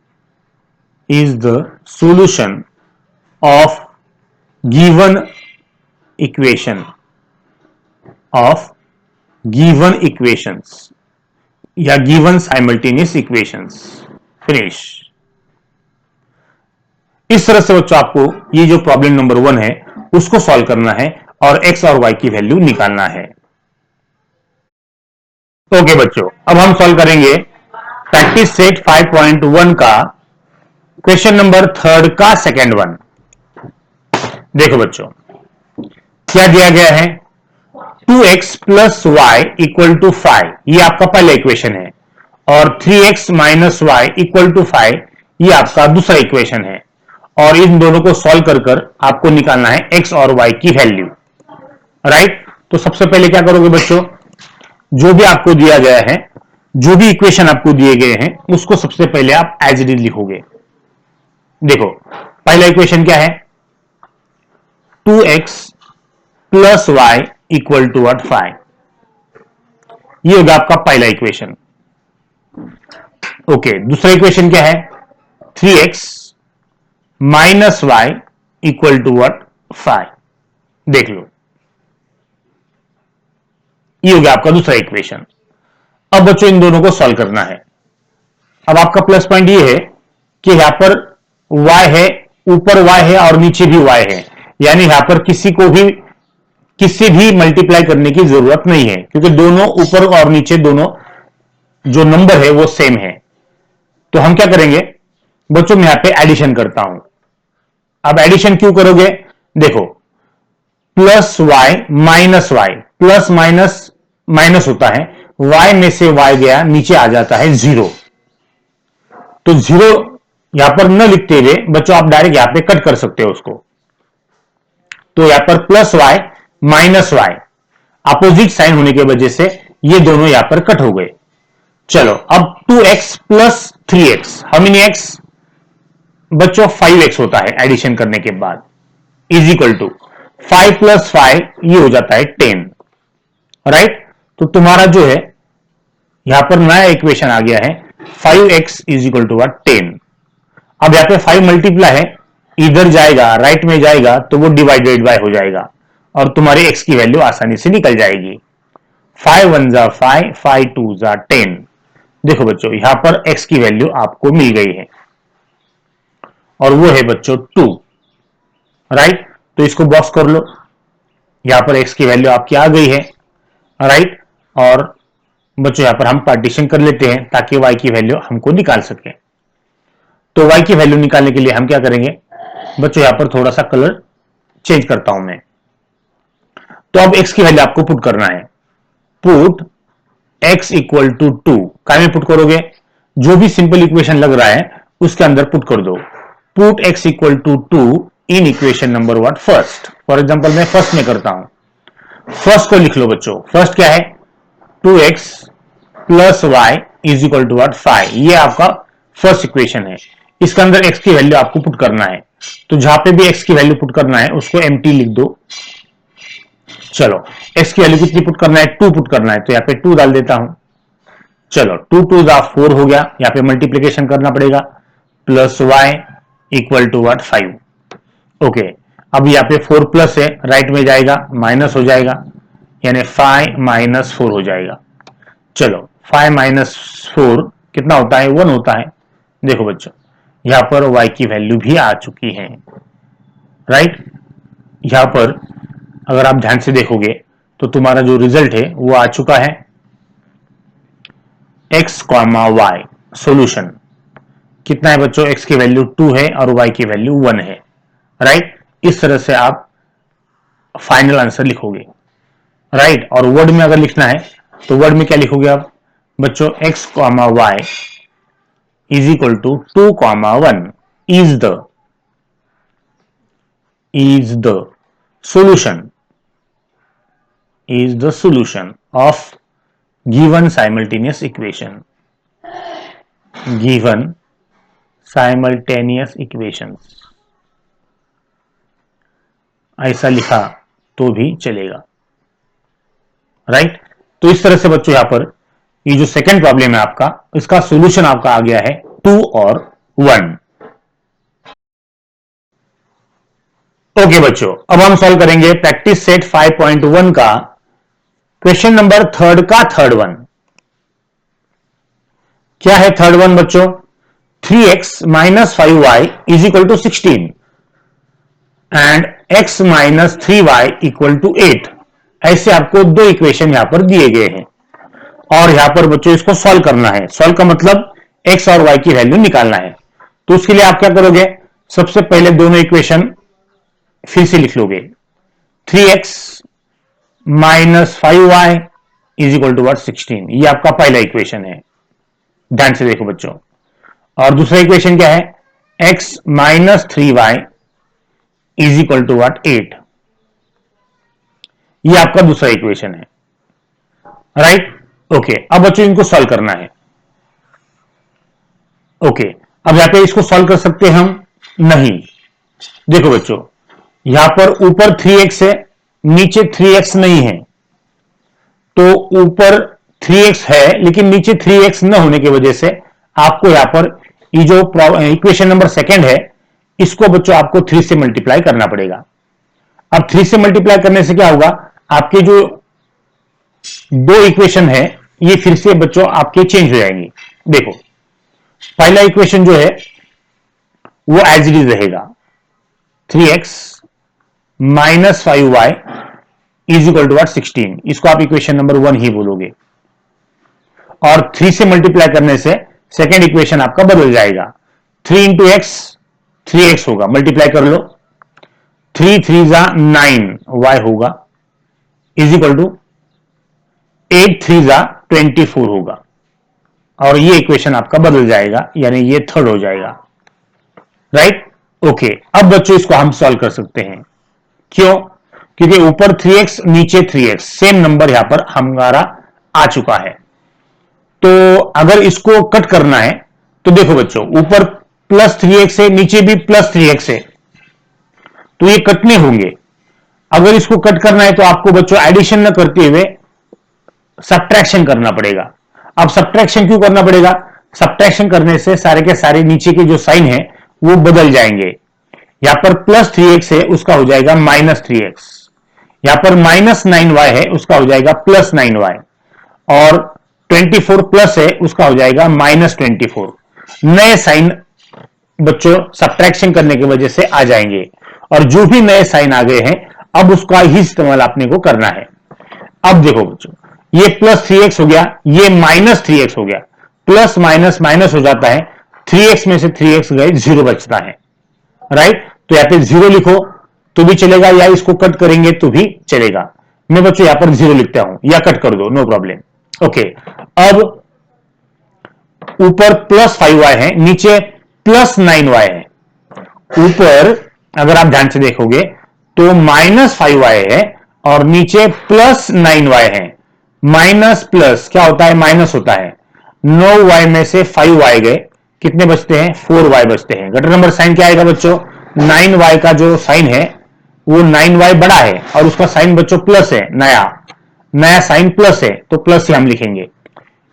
is the solution of given equation of given equations या given simultaneous equations. फिनिश. इस तरह से बच्चों आपको ये जो प्रॉब्लम नंबर 1 है उसको सॉल्व करना है और x और y की वैल्यू निकालना है. ओके बच्चों, अब हम सॉल्व करेंगे प्रैक्टिस सेट 5.1 का क्वेश्चन नंबर 3 का सेकेंड वन. देखो बच्चों, क्या दिया गया है? 2x plus y equal to 5, ये आपका पहला इक्वेशन है, और 3x minus y equal to 5 ये आपका दूसरा इक्वेशन है. और इन दोनों को सॉल्व कर कर आपको निकालना है x और y की वैल्यू. राइट? तो सबसे पहले क्या करोगे बच्चों, जो भी आपको दिया गया है, जो भी इक्वेशन आपको दिए गए हैं उसको सबसे पहले आप एज इट इज लिखोगे. देखो, पहला इक्वेशन क्या है? 2x plus y equal to 5. ये होगा आपका पहला इक्वेशन. ओके, दूसरा इक्वेशन क्या है? 3x minus y equal to 5. देख लो, ये हो गया आपका दूसरा इक्वेशन. अब बच्चों इन दोनों को सॉल्व करना है. अब आपका प्लस पॉइंट ये है कि यहां पर y है, ऊपर y है और नीचे भी y है, यानी यहां पर किसी भी मल्टीप्लाई करने की जरूरत नहीं है, क्योंकि दोनों ऊपर और नीचे दोनों जो नंबर है वो सेम है. तो हम क्या करेंगे बच्चों, मैं यहां पे एडिशन करता हूं. अब एडिशन क्यों करोगे? देखो, plus y minus y, plus minus minus होता है, y में से y गया नीचे आ जाता है 0. तो 0 यहां पर न लिखते हुए बच्चों आप डायरेक्ट यहां पे कट कर सकते हो उसको. तो यहां पर plus y minus y opposite sign होने की वजह से ये दोनों यहां पर कट हो गए. चलो, अब 2x plus 3x, how many x बच्चों? 5x होता है एडिशन करने के बाद, इज इक्वल टू 5 प्लस 5 ये हो जाता है 10. राइट? तो तुम्हारा जो है यहां पर नया इक्वेशन आ गया है 5x इज इक्वल टू 10. अब यहां पे 5 मल्टीप्लाई है, इधर जाएगा, राइट में जाएगा तो वो डिवाइडेड बाय हो जाएगा और तुम्हारी x की वैल्यू आसानी से निकल जाएगी. 5 1 जा 5, 5 2 जा 10. देखो बच्चों, यहां पर x की वैल्यू आपको मिल गई है और वो है बच्चों 2. राइट? तो इसको बॉक्स कर लो. यहां पर x की वैल्यू आपकी आ गई है. राइट? और बच्चों यहां पर हम पार्टीशन कर लेते हैं ताकि y की वैल्यू हमको निकाल सके. तो y की वैल्यू निकालने के लिए हम क्या करेंगे बच्चों, यहां पर थोड़ा सा कलर चेंज करता हूं मैं. तो अब x की वैल्यू आपको पुट करना है. Put x equal to 2. काय में पुट करोगे? जो भी सिंपल इक्वेशन लग रहा है उसके अंदर पुट कर दो. Put x equal to 2 in equation number 1 first. For example मैं फर्स्ट में करता हूं. फर्स्ट को लिख लो बच्चों. फर्स्ट क्या है? 2x plus y is equal to 5. ये आपका फर्स्ट इक्वेशन है. इसके अंदर x की वैल्यू आपको पुट करना है. तो जहां पे भी x की वैल्यू पुट करना है उसको एम्प्टी लिख दो. चलो, x की वैल्यू कितनी पुट करना है? 2 पुट करना है, तो यहाँ पे 2 डाल देता हूं. चलो, 2 2 जा 4 हो गया. यहाँ पे मल्टीप्लीकेशन करना पड़ेगा. Plus y equal to 5. Okay, अब यहाँ पे 4 प्लस है, राइट में जाएगा, माइनस हो जाएगा, यानी 5 माइनस 4 हो जाएगा. चलो, 5 माइनस 4 कितना होता है? 1 होता है. देखो बच्चों, यहां पर y की वैल्यू भी आ चुकी है. राइट? यहां पर अगर आप ध्यान से देखोगे तो तुम्हारा जो रिजल्ट है वो आ चुका है x कॉमा वाई. सोल्यूशन कितना है बच्चों? x की वैल्यू 2 है और y की वैल्यू 1 है. राइट? इस तरह से आप फाइनल आंसर लिखोगे. राइट? और वर्ड में अगर लिखना है तो वर्ड में क्या लिखोगे आप बच्चों? x comma y is equal to 2 comma 1 is the solution of given simultaneous equation. given simultaneous equations. ऐसा लिखा तो भी चलेगा, राइट। तो इस तरह से बच्चों यहां पर ये जो सेकंड प्रॉब्लम है आपका, इसका सॉल्यूशन आपका आ गया है 2 और 1। ओके बच्चों, अब हम सॉल्व करेंगे प्रैक्टिस सेट 5.1 का क्वेश्चन नंबर थर्ड का थर्ड वन। क्या है थर्ड वन बच्चों? 3x minus 5y is equal to 16 and x minus 3y equal to 8। ऐसे आपको दो इक्वेशन यहां पर दिए गए हैं और यहां पर बच्चों इसको सॉल्व करना है। सॉल्व का मतलब x और y की वैल्यू निकालना है। तो उसके लिए आप क्या करोगे? सबसे पहले दोनों इक्वेशन फिर से लिख लोगे। 3x minus 5y is equal to 16, ये आपका पहला इक्वेशन है, ध्यान से देखो बच्चों। और दूसरा इक्वेशन क्या है? x minus 3y is equal to 8, ये आपका दूसरा इक्वेशन है, राइट। ओके, अब बच्चों इनको सॉल्व करना है। ओके, अब यहां पे इसको सॉल्व कर सकते हैं हम? नहीं। देखो बच्चों, यहां पर ऊपर 3x है, नीचे 3x नहीं है, तो ऊपर 3x है लेकिन नीचे 3x न होने की वजह से आपको यहां पर ये जो इक्वेशन नंबर सेकंड है, इसको बच्चों आपको 3 से मल्टीप्लाई करना पड़ेगा। अब 3 से मल्टीप्लाई करने से क्या होगा? आपके जो दो इक्वेशन है ये फिर से बच्चों आपके चेंज हो जाएंगी। देखो, पहला इक्वेशन जो है वो एज इट इज रहेगा, 3x minus 5y is equal to 16, इसको आप इक्वेशन नंबर 1 ही बोलोगे। और 3 से मल्टीप्लाई करने से सेकेंड इक्वेशन आपका बदल जाएगा। 3 इंटू एक्स 3x होगा, मल्टीप्लाई कर लो, 3 3 जा 9 y होगा इज इक्वल टू 8 3 जा 24 होगा। और ये इक्वेशन आपका बदल जाएगा, यानी ये थर्ड हो जाएगा, राइट। ओके, अब बच्चों इसको हम सॉल्व कर सकते हैं। क्यों? क्योंकि ऊपर 3x नीचे 3x, सेम नंबर यहां पर हमारा आ चुका है। तो अगर इसको कट करना है तो देखो बच्चों, ऊपर प्लस 3x है, नीचे भी प्लस 3x है, तो ये कटने होंगे। अगर इसको कट करना है तो आपको बच्चों एडिशन न करते हुए सब्ट्रैक्शन करना पड़ेगा। अब सब्ट्रैक्शन क्यों करना पड़ेगा? सब्ट्रैक्शन करने से सारे के सारे नीचे के जो साइन है वो बदल जाएंगे। यहां पर प्लस 3x है, उसका हो जाएगा माइनस 3x। यहां पर माइनस 9y है, उसका हो जाएगा प्लस 9y। और 24 प्लस है, उसका हो जाएगा माइनस 24। नए साइन बच्चों सब्ट्रैक्शन करने की वजह से आ जाएंगे, और जो भी नए साइन आ गए हैं अब उसका ही इस्तेमाल आपने को करना है। अब देखो बच्चों, ये प्लस 3x हो गया, ये माइनस 3x हो गया, प्लस माइनस माइनस हो जाता है, 3x में से 3x गए, 0 बचता है, राइट। तो यहां पे 0 लिखो तो भी चलेगा, या इसको कट करेंगे तो भी चलेगा। मैं बच्चों यहां पर 0 लिखता हूं, या कट कर दो, नो प्रॉब्लम। ओके, अब ऊपर प्लस 5y है, नीचे प्लस 9y है। ऊपर अगर आप ध्यान से देखोगे तो माइनस 5y है और नीचे प्लस 9y है। माइनस प्लस क्या होता है? माइनस होता है। 9y में से 5y गए, कितने बचते हैं? 4y बचते हैं। घटा नंबर साइन क्या आएगा बच्चों? 9y का जो साइन है वो 9y बड़ा है और उसका साइन बच्चों प्लस है, नया साइन प्लस है, तो प्लस ही हम लिखेंगे,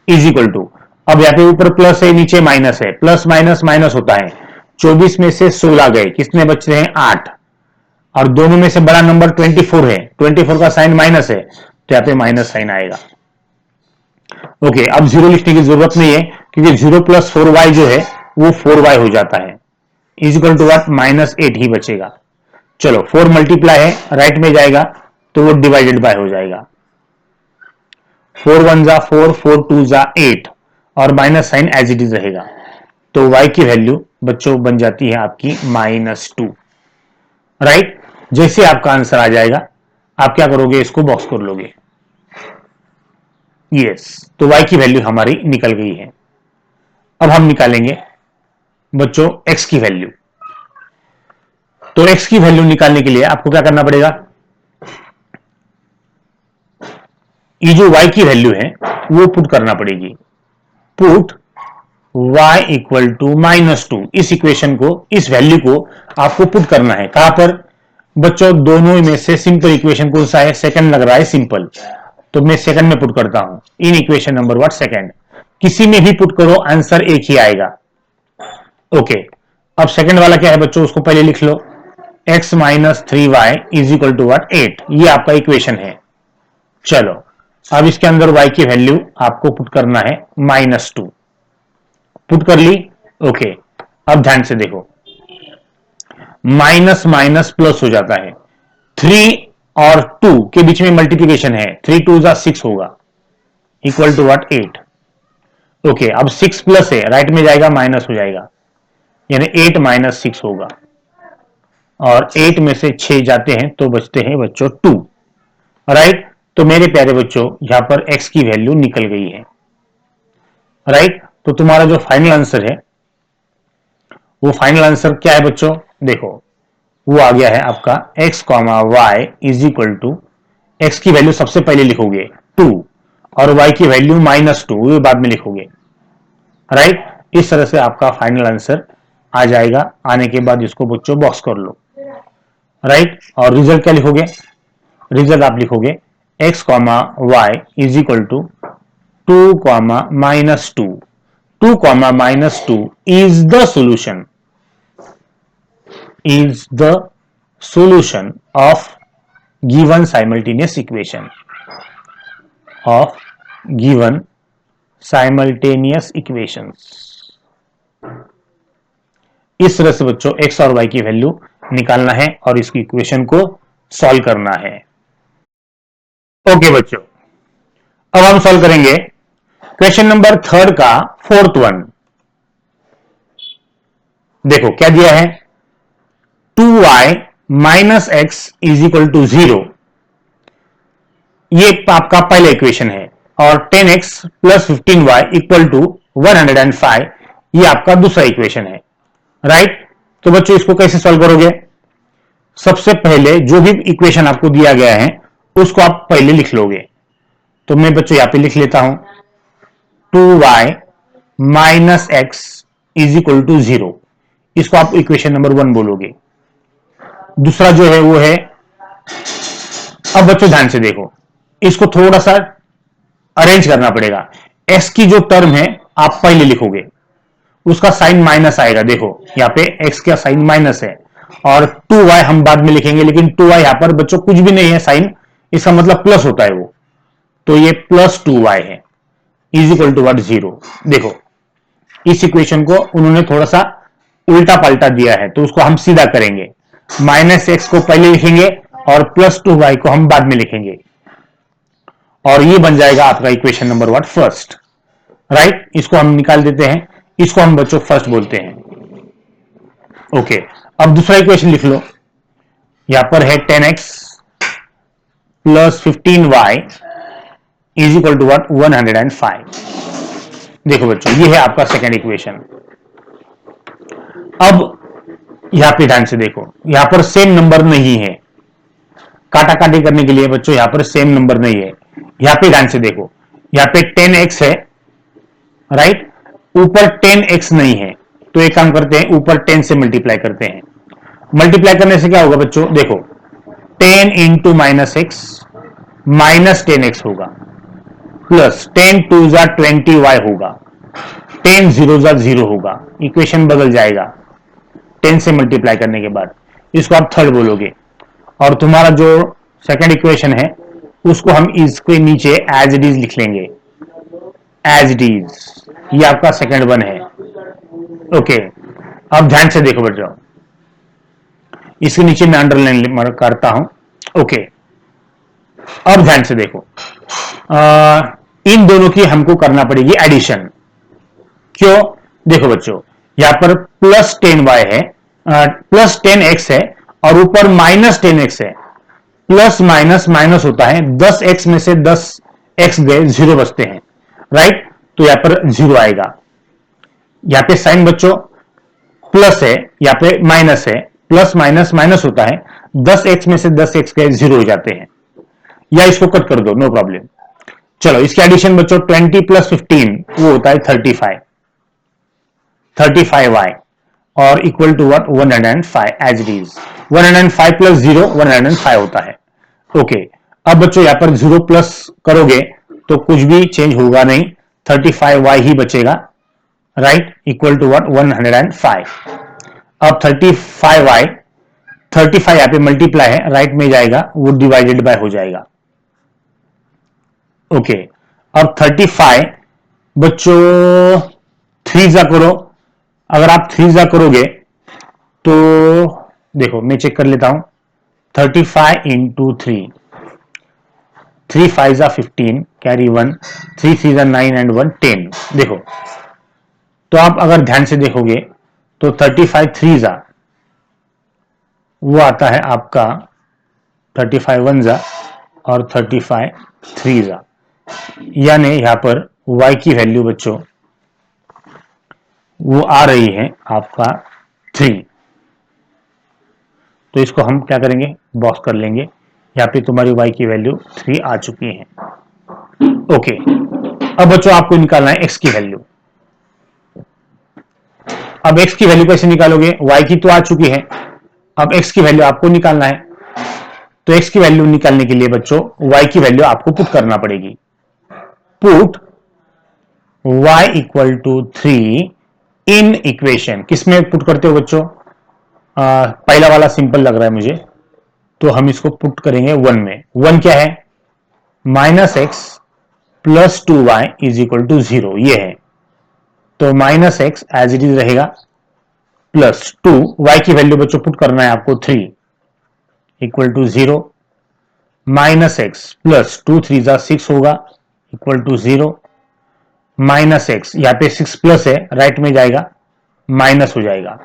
इज इक्वल टू। अब यहां पे ऊपर प्लस है, नीचे माइनस है, प्लस माइनस माइनस होता है। 24 में से 16 गए, कितने बचते हैं? 8। और दोनों में से बड़ा नंबर 24 है, 24 का साइन माइनस है, तो यहां पे माइनस साइन आएगा। ओके, अब 0 लिखने की जरूरत नहीं है क्योंकि 0 प्लस 4y जो है वो 4y हो जाता है, is equal to what? Minus 8 ही बचेगा। चलो, 4 मल्टीप्लाई है, राइट में जाएगा तो वो डिवाइडेड बाय हो जाएगा। 4 1 जा 4, 4 2 जा 8, और minus sign as it is रहेगा। तो y की वैल्यू बच्चों बन जाती है आपकी -2, राइट। जैसे आपका आंसर आ जाएगा आप क्या करोगे? इसको बॉक्स कर लोगे। यस, तो y की वैल्यू हमारी निकल गई है। अब हम निकालेंगे बच्चों x की वैल्यू। तो x की वैल्यू निकालने के लिए आपको क्या करना पड़ेगा? ये जो y की वैल्यू है वो पुट करना पड़ेगी। पुट y इक्वल टू -2, इस इक्वेशन को, इस वैल्यू को आपको पुट करना है। कहां पर? बच्चों दोनों में से सिंपल इक्वेशन कौन सा है? सेकंड लग रहा है सिंपल, तो मैं सेकंड में पुट करता हूं। इन इक्वेशन नंबर व्हाट सेकंड, किसी में भी पुट करो आंसर एक ही आएगा। ओके, अब सेकंड वाला क्या है बच्चों, उसको पहले लिख लो। x minus 3y is equal to what 8, ये आपका इक्वेशन है। चलो अब इसके अंदर y की वैल्यू आपको पुट करना है -2, पुट कर ली। ओके, अब ध्यान से देखो, माइनस माइनस प्लस हो जाता है। 3 और 2 के बीच में मल्टीप्लीकेशन है, 3 2 जा 6 होगा, इक्वल टू व्हाट 8। ओके, अब 6 प्लस है, राइट में जाएगा माइनस हो जाएगा, यानी 8 माइनस 6 होगा, और 8 में से 6 जाते हैं तो बचते हैं बच्चों 2, राइट। तो मेरे प्यारे बच्चों यहां पर x की वैल्यू निकल गई है, राइट। तो तुम्हारा जो फाइनल आंसर है वो फाइनल आंसर क्या है बच्चों, देखो वो आ गया है आपका x, y is equal to, x की वैल्यू सबसे पहले लिखोगे 2 और y की वैल्यू -2, ये बाद में लिखोगे, राइट। इस तरह से आपका फाइनल आंसर आ जाएगा। आने के बाद इसको बच्चों बॉक्स कर लो, राइट। और रिजल्ट क्या लिखोगे, रिजल्ट आप लिखोगे x, y is equal to 2, -2, 2, -2 is the solution of given simultaneous equation इस तरह से बच्चों x और y की वैल्यू निकालना है और इसकी इक्वेशन को सॉल्व करना है। ओके बच्चों, अब हम सॉल्व करेंगे क्वेश्चन नंबर 3 का 4th वन। देखो क्या दिया है, 2y minus x is equal to 0, ये आपका पहला इक्वेशन है, और 10x plus 15y equal to 105, ये आपका दूसरा इक्वेशन है, राइट। तो बच्चों इसको कैसे सॉल्व करोगे, सबसे पहले जो भी इक्वेशन आपको दिया गया है उसको आप पहले लिख लोगे। तो मैं बच्चों यहां पे लिख लेता हूं 2y minus x is equal to 0, इसको आप इक्वेशन नंबर 1 बोलोगे। दूसरा जो है वो है, अब बच्चों ध्यान से देखो, इसको थोड़ा सा अरेंज करना पड़ेगा। x की जो टर्म है आप पहले लिखोगे, उसका साइन माइनस आएगा, देखो यहाँ पे x का साइन माइनस है, और 2y हम बाद में लिखेंगे, लेकिन 2y यहां पर बच्चों कुछ भी नहीं है साइन, इसका मतलब प्लस होता है वो, तो ये प्लस 2y है इज इक्वल टू व्हाट 0। देखो इस इक्वेशन को उन्होंने थोड़ा सा उल्टा पलटा दिया है, तो उसको हम सीधा करेंगे, माइनस एक्स को पहले लिखेंगे और प्लस 2y को हम बाद में लिखेंगे, और ये बन जाएगा आपका equation number what first, right. इसको हम निकाल देते हैं, इसको हम बच्चों फर्स्ट बोलते हैं। ओके, अब दूसरा इक्वेशन लिख लो, यहां पर है 10x plus 15y is equal to what 105। देखो बच्चों ये है आपका सेकेंड इक्वेशन। अब यहां पे ध्यान से देखो, यहां पर सेम नंबर नहीं है, काटा काटी करने के लिए बच्चों यहां पर सेम नंबर नहीं है। यहां पे ध्यान से देखो, यहां पे 10x है, राइट, ऊपर 10x नहीं है, तो एक काम करते हैं ऊपर 10 से मल्टीप्लाई करते हैं। मल्टीप्लाई करने से क्या होगा बच्चों, देखो 10 into minus x minus 10x होगा, प्लस 10 2 जा 20y होगा, 10 0 जा 0 होगा, इक्वेशन बदल जाएगा 10 से मल्टीप्लाई करने के बाद। इसको आप थर्ड बोलोगे, और तुम्हारा जो सेकंड इक्वेशन है उसको हम इसके नीचे एज इट इज लिख लेंगे, एज इट इज, ये आपका सेकंड वन है। ओके, अब ध्यान से देखो बच्चों, इसके नीचे मैं अंडरलाइन करता हूं। ओके, अब ध्यान से देखो, इन दोनों की हमको करना पड़ेगी एडिशन। क्यों, देखो बच्चों यहां पर प्लस 10y है, प्लस 10x है, और ऊपर माइनस 10x है, प्लस माइनस माइनस होता है, 10x में से 10x गए 0 बचते हैं, राइट। तो यहां पर 0 आएगा, यहां पे साइन बच्चों प्लस है, यहां पे माइनस है, प्लस माइनस माइनस होता है, 10x में से 10x गए 0 हो जाते हैं, या इसको कट कर दो, नो प्रॉब्लम। चलो इसकी एडिशन बच्चों 20 प्लस 15 वो होता है 35y और equal to what 105 as it is. 105 plus 0 105 होता है। ओके, अब बच्चों यहां पर 0 प्लस करोगे तो कुछ भी चेंज होगा नहीं, 35y ही बचेगा, राइट, इक्वल टू व्हाट 105। अब 35y 35 यहां पे मल्टीप्लाई है, राइट में जाएगा, वो डिवाइडेड बाय हो जाएगा। ओके, अब 35 बच्चों 3 जा करो, अगर आप 3 जा करोगे तो देखो मैं चेक कर लेता हूं, 35 इंटू 3, 3 5 जा 15 कैरी 1, 3 3 जा 9 एंड 1 10। देखो तो आप अगर ध्यान से देखोगे तो 35 3 जा वो आता है आपका 35 1 जा और 35 3 जा, यानी यहां पर y की वैल्यू बच्चों वो आ रही है आपका 3। तो इसको हम क्या करेंगे, बॉक्स कर लेंगे, यहाँ पे तुम्हारी y की वैल्यू 3 आ चुकी है। ओके, अब बच्चों आपको निकालना है x की वैल्यू। अब x की वैल्यू कैसे निकालोगे, y की तो आ चुकी है, अब x की वैल्यू आपको निकालना है। तो x की वैल्यू निकालने के लिए बच्चों y की वैल्यू आपको पुट करना पड़ेगी। Put y equal to 3 in equation, किसमें पुट करते हो बच्चों, पहला वाला सिंपल लग रहा है मुझे, तो हम इसको पुट करेंगे 1 में। 1 क्या है, minus x plus 2y is equal to 0, ये है। तो minus x as it is रहेगा, प्लस 2 y की वैल्यू बच्चों पुट करना है आपको 3 equal to 0, minus x plus 2 3 जा 6 होगा इक्वल टू 0, माइनस एक्स यहां पे 6 प्लस है, राइट में जाएगा, माइनस हो जाएगा,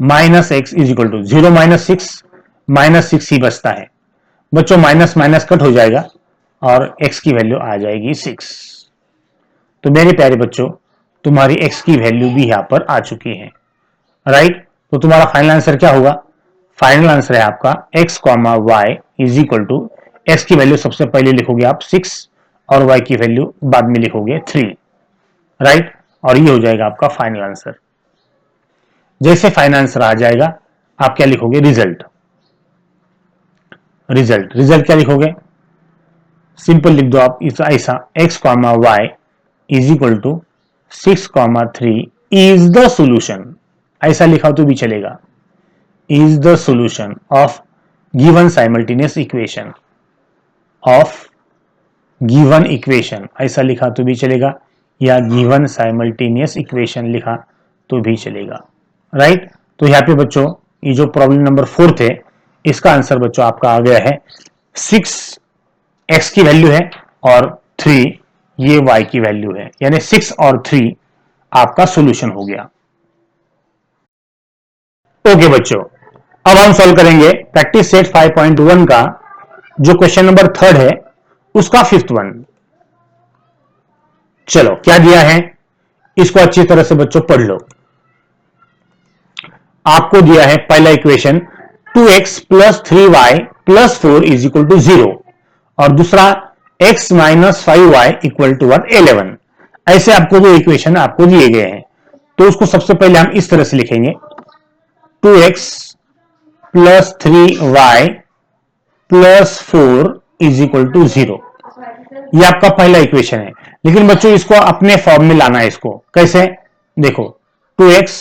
minus x is equal to 0 minus 6, minus 6 ही बचता है बच्चों, माइनस माइनस कट हो जाएगा और x की वैल्यू आ जाएगी 6। तो मेरे प्यारे बच्चों तुम्हारी x की वैल्यू भी यहां पर आ चुकी है, राइट। तो तुम्हारा फाइनल आंसर क्या होगा, फाइनल आंसर है आपका x comma y is equal to, x की वैल्यू सबसे पहले लिखोगे आप 6 और y की वैल्यू बाद में लिखोगे 3, राइट, और ये हो जाएगा आपका फाइनल आंसर। जैसे फाइनल आंसर आ जाएगा आप क्या लिखोगे, रिजल्ट। रिजल्ट क्या लिखोगे, सिंपल लिख दो आप ऐसा, x comma y is equal to 6 comma 3 is the solution, ऐसा लिखा तो भी चलेगा, is the solution of given simultaneous equation, of given equation ऐसा लिखा तो भी चलेगा, या गिवन साइमल्टेनियस इक्वेशन लिखा तो भी चलेगा, राइट। तो यहाँ पे बच्चों ये जो प्रॉब्लम नंबर 4 है इसका आंसर बच्चों आपका आ गया है, 6 x की वैल्यू है और 3 ये y की वैल्यू है, यानी 6 और 3 आपका सॉल्यूशन हो गया। ओके बच्चों, अब हम सॉल्व करेंगे प्रैक्टिस सेट 5.1 का जो क्वेश्चन नंबर 3 है उसका 5th वन। चलो क्या दिया है इसको अच्छी तरह से बच्चों पढ़ लो। आपको दिया है पहला equation 2x plus 3y plus 4 is equal to 0 और दूसरा x minus 5y equal to 11। ऐसे आपको जो इक्वेशन आपको दिए गए हैं तो उसको सबसे पहले हम इस तरह से लिखेंगे, 2x plus 3y plus 4 is equal to 0। ये आपका पहला इक्वेशन है, लेकिन बच्चों इसको अपने फॉर्म में लाना है। इसको कैसे, देखो 2x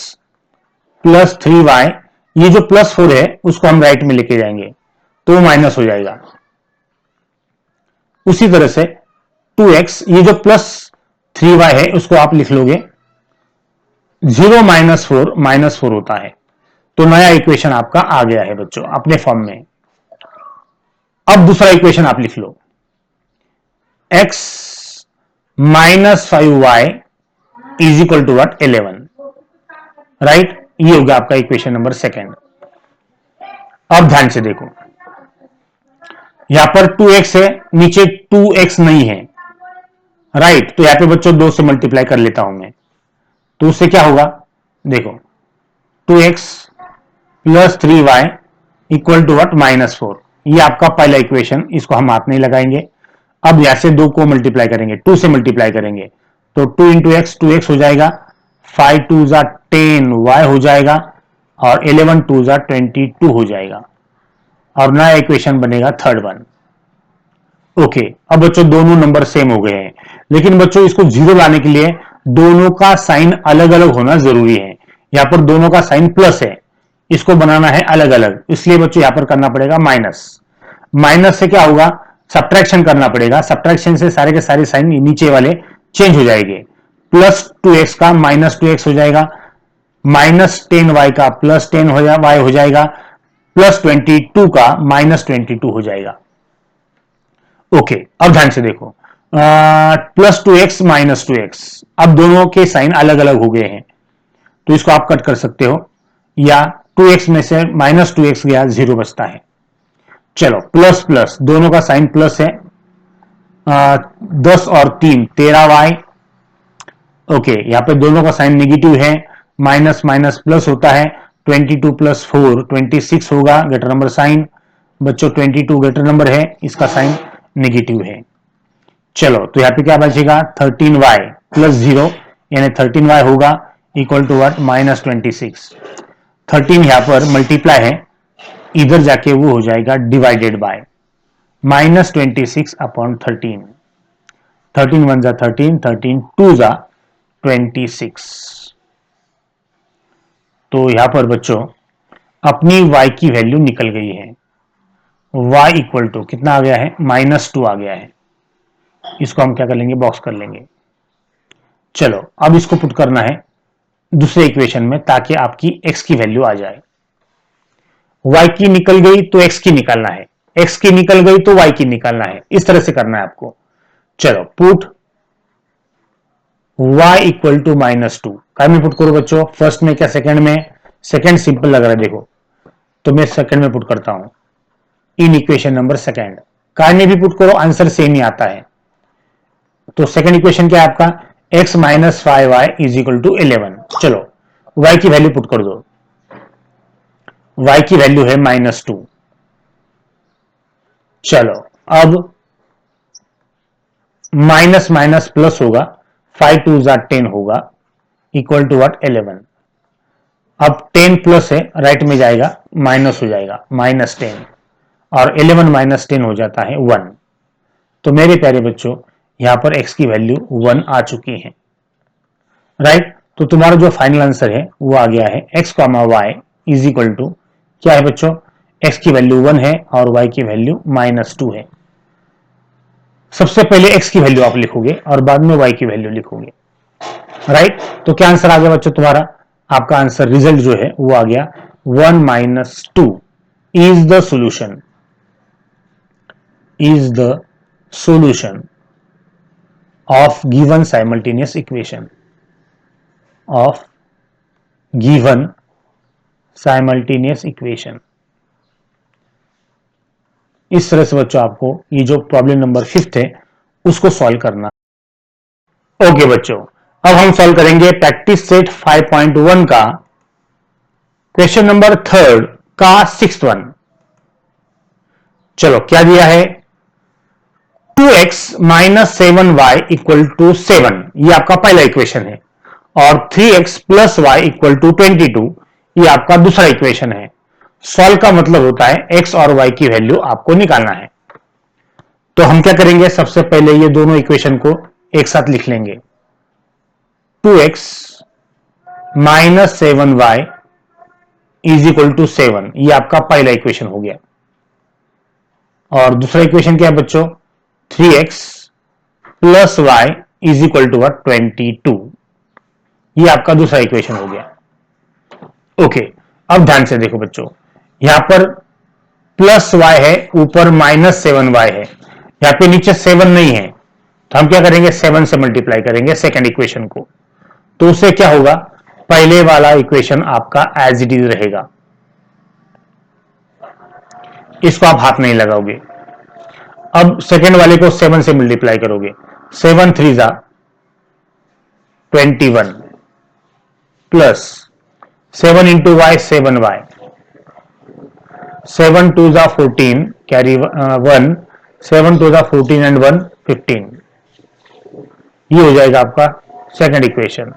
प्लस 3y, ये जो प्लस 4 है उसको हम राइट में लेके जाएंगे तो माइनस हो जाएगा। उसी तरह से 2x, ये जो प्लस 3y है उसको आप लिख लोगे, 0 माइनस 4 होता है, तो नया इक्वेशन आपका आ गया है बच्चों अपने फॉर्म में। अब दूसरा इक्वेशन आप लिख लो, x minus 5y is equal to 11, right. ये होगा आपका इक्वेशन नंबर 2। अब ध्यान से देखो, यहां पर 2x है, नीचे 2x नहीं है, राइट। तो यहां पे बच्चों 2 से मल्टीप्लाई कर लेता हूं मैं, तो उससे क्या होगा, देखो 2x plus 3y equal to minus 4। ये आपका पहला इक्वेशन, इसको हम हाथ नहीं लगाएंगे। अब यहां से 2 को मल्टीप्लाई करेंगे, 2 से मल्टीप्लाई करेंगे तो 2 इंटू एक्स 2x हो जाएगा, 5 2 जा 10 y हो जाएगा, और 11 टू जा 22 हो जाएगा और नया इक्वेशन बनेगा थर्ड वन। ओके, अब बच्चों दोनों नंबर सेम हो गए हैं, लेकिन बच्चों इसको जीरो लाने के लिए दोनों का साइन अलग अलग होना जरूरी है। यहां पर दोनों का साइन प्लस है, इसको बनाना है अलग अलग, इसलिए बच्चों यहां पर करना पड़ेगा माइनस। माइनस से क्या होगा, सब्ट्रैक्शन करना पड़ेगा, सब्ट्रैक्शन से सारे के सारे साइन नीचे वाले चेंज हो जाएंगे। प्लस 2x का माइनस 2x हो जाएगा, माइनस 10y का प्लस 10y हो जाएगा, प्लस 22 का माइनस 22 हो जाएगा। ओके, अब ध्यान से देखो, प्लस 2x माइनस 2x, अब दोनों के साइन अलग अलग हो गए हैं, तो इसको आप कट कर सकते हो, या 2x में से माइनस 2x गया, जीरो बचता है। चलो प्लस प्लस, दोनों का साइन प्लस है, 10 और 3 13y। ओके, यहां पे दोनों का साइन नेगेटिव है, माइनस माइनस प्लस होता है, 22 प्लस 4 26 होगा, ग्रेटर नंबर साइन। बच्चों 22 ग्रेटर नंबर है, इसका साइन नेगेटिव है। चलो तो यहां पे क्या बचेगा, 13y प्लस 0 यानी 13y होगा इक्वल टू व्हाट, माइनस 26। 13 यहां पर मल्टीप्लाई है, इधर जाके वो हो जाएगा divided by minus 26 upon 13। 13 one जा 13, 13 टू जा 26। तो यहां पर बच्चों अपनी y की वैल्यू निकल गई है, y इक्वल टू कितना आ गया है, -2 आ गया है। इसको हम क्या कर लेंगे, बॉक्स कर लेंगे। चलो अब इसको पुट करना है दूसरे इक्वेशन में, ताकि आपकी x की वैल्यू आ जाए। y की निकल गई तो x की निकालना है, x की निकल गई तो y की निकालना है, इस तरह से करना है आपको। चलो पुट y इक्वल टू -2, काय में पुट करो बच्चों, फर्स्ट में क्या सेकंड में, सेकंड सिंपल लग रहा है देखो, तो मैं सेकंड में पुट करता हूं, इन इक्वेशन नंबर सेकंड। काय में भी पुट करो, आंसर सेम ही आता है। तो सेकंड इक्वेशन क्या है आपका, x minus 5y is equal to 11। चलो y की वैल्यू पुट कर दो, y की वैल्यू है -2। चलो अब माइनस माइनस प्लस होगा, 5 टू जा 10 होगा इक्वल टू व्हाट, 11। अब 10 प्लस है, राइट में जाएगा माइनस हो जाएगा, -10, और 11 -10 हो जाता है 1। तो मेरे प्यारे बच्चों यहां पर x की वैल्यू 1 आ चुकी है, राइट। तो तुम्हारा जो फाइनल आंसर है वो आ गया है x, y is equal to क्या है बच्चों, x की वैल्यू 1 है और y की वैल्यू -2 है। सबसे पहले x की वैल्यू आप लिखोगे और बाद में y की वैल्यू लिखोगे, राइट। तो क्या आंसर आ गया बच्चों तुम्हारा, आपका आंसर रिजल्ट जो है वो आ गया 1 - 2 is the solution, is the solution of given simultaneous equation, of given simultaneous equation। इस तरह से बच्चों आपको ये जो प्रॉब्लम नंबर 5 है उसको सॉल्व करना। ओके बच्चों, अब हम सॉल्व करेंगे प्रैक्टिस सेट 5.1 का क्वेश्चन नंबर 3 का 6th वन। चलो क्या दिया है, 2x minus 7y equal to 7, ये आपका पहला इक्वेशन है, और 3x plus y equal to 22, ये आपका दूसरा इक्वेशन है। सॉल्व का मतलब होता है x और y की वैल्यू आपको निकालना है। तो हम क्या करेंगे, सबसे पहले ये दोनों इक्वेशन को एक साथ लिख लेंगे, 2x minus 7y is equal to 7, ये आपका पहला इक्वेशन हो गया। और दूसरा इक्वेशन क्या है बच्चों, 3x plus y is equal to 22, ये आपका दूसरा इक्वेशन हो गया। ओके, अब ध्यान से देखो बच्चों, यहां पर प्लस वाई है, ऊपर -7y है, यहां पे नीचे 7 नहीं है, तो हम क्या करेंगे, 7 से मल्टीप्लाई करेंगे सेकंड इक्वेशन को, तो उससे क्या होगा, पहले वाला इक्वेशन आपका एज इट इज रहेगा, इसको आप हाथ नहीं लगाओगे। अब सेकंड वाले को 7 से मल्टीप्लाई करोगे, 7 3 जा 21 प्लस 7 इंटू वाई 7y, 7 2 जा 14 कैरी 1, 7 2 जा 14 एंड 1 15, ये हो जाएगा आपका सेकंड इक्वेशन।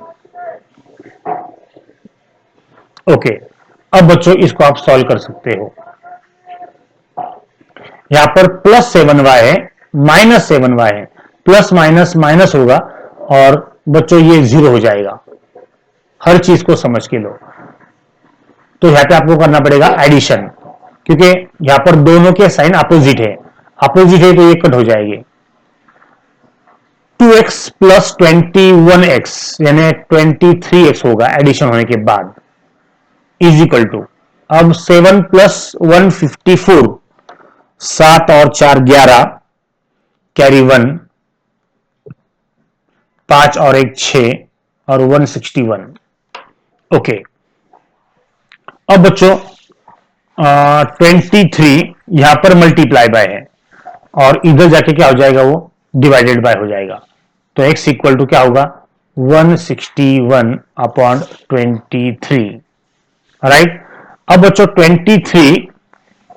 ओके, अब बच्चों इसको आप सॉल्व कर सकते हो। यहां पर +7y है, -7y है, प्लस माइनस माइनस होगा और बच्चों ये 0 हो जाएगा। हर चीज को समझ के लो। तो यहां पे आपको करना पड़ेगा एडिशन, क्योंकि यहां पर दोनों के साइन अपोजिट है, अपोजिट है तो ये कट हो जाएगी। 2x प्लस 21x यानी 23x होगा एडिशन होने के बाद, इज इक्वल टू, अब 7 प्लस 154, 7 और 4 11, कैरी 1, 5 और 1 6 और 161। ओके, अब बच्चों 23 यहां पर मल्टीप्लाई बाय है और इधर जाके क्या हो जाएगा, वो डिवाइडेड बाय हो जाएगा। तो x इक्वल टू क्या होगा, 161 अपॉन 23, राइट। अब बच्चों 23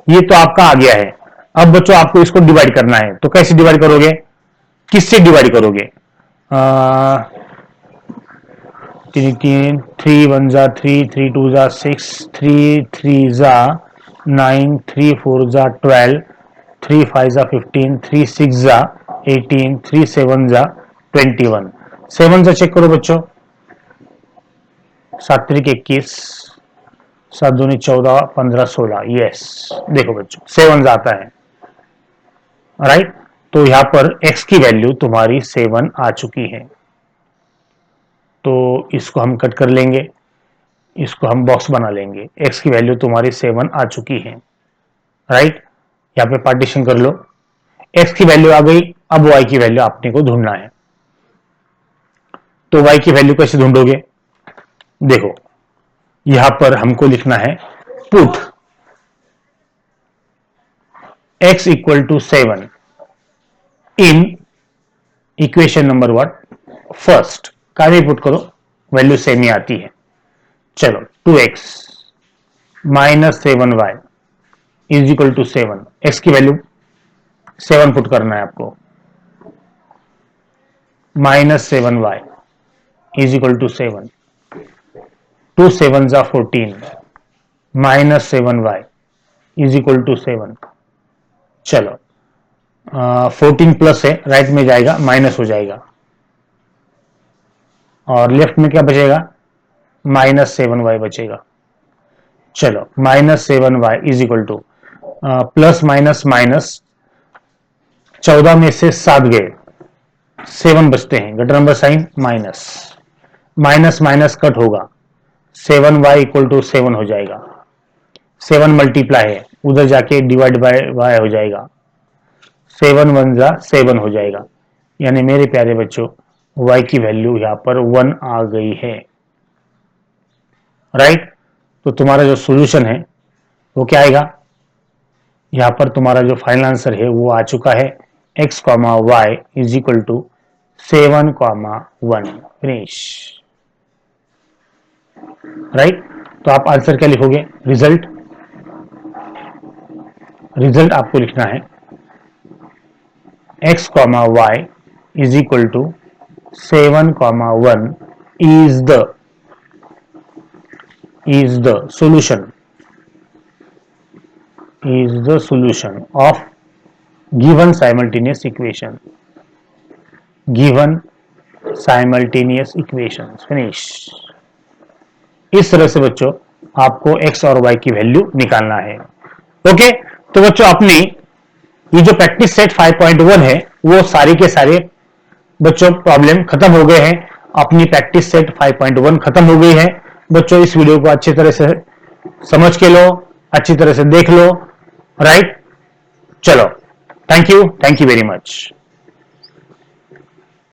ये तो आपका आ गया है। अब बच्चों आपको इसको डिवाइड करना है, तो कैसे डिवाइड करोगे, किससे डिवाइड करोगे, 3 1 जा 3, 3 2 जा 6, 3 3 जा 9, 3 4 जा 12, 3 5 जा 15, 3 6 जा 18, 3 7 जा 21। 7 से चेक करो बच्चों, 7 3 21, 7 दूनी 14, 15 16, यस देखो बच्चों 7 आता है, राइट। तो यहां पर x की वैल्यू तुम्हारी 7 आ चुकी है। तो इसको हम कट कर लेंगे, इसको हम बॉक्स बना लेंगे, x की वैल्यू तुम्हारी 7 आ चुकी है, राइट। यहां पे पार्टीशन कर लो, x की वैल्यू आ गई, अब y की वैल्यू आपने को ढूंढना है। तो y की वैल्यू कैसे ढूंढोगे, देखो यहां पर हमको लिखना है put x equal to 7 in equation number what, first, कार्य पुट करो, वैल्यू सेम ही आती है। चलो 2x minus 7y is equal to 7, x की वैल्यू 7 पुट करना है आपको, minus 7y is equal to 7, 2 7 जा 14, minus 7y is equal to 7। चलो 14 प्लस है, राइट में जाएगा माइनस हो जाएगा और लेफ्ट में क्या बचेगा, -7y बचेगा। चलो -7y is equal to, plus minus minus, 14 में से 7 गए, 7 बचते हैं, greater number sign minus, minus minus cut होगा, 7y इक्वल टू 7 हो जाएगा। 7 मल्टीप्लाई है, उधर जाके डिवाइड बाय y हो जाएगा, 7 1 जा 7 हो जाएगा। यानी मेरे प्यारे बच्चों y की वैल्यू यहां पर 1 आ गई है, राइट। तो तुम्हारा जो सॉल्यूशन है वो क्या आएगा, यहां पर तुम्हारा जो फाइनल आंसर है वो आ चुका है, x, y is equal to 7, 1, finish, right. तो आप आंसर क्या लिखोगे, रिजल्ट, रिजल्ट आपको लिखना है x, y is equal to 7, 1 is the solution of given simultaneous equation, finish। इस तरह से बच्चों आपको x और y की वैल्यू निकालना है। ओके, तो बच्चों अपनी ये जो प्रैक्टिस सेट 5.1 है वो सारे के सारे बच्चों प्रॉब्लम खत्म हो गए हैं, अपनी प्रैक्टिस सेट 5.1 खत्म हो गई है। बच्चों इस वीडियो को अच्छी तरह से समझ के लो, अच्छी तरह से देख लो, राइट। चलो, थैंक यू वेरी मच।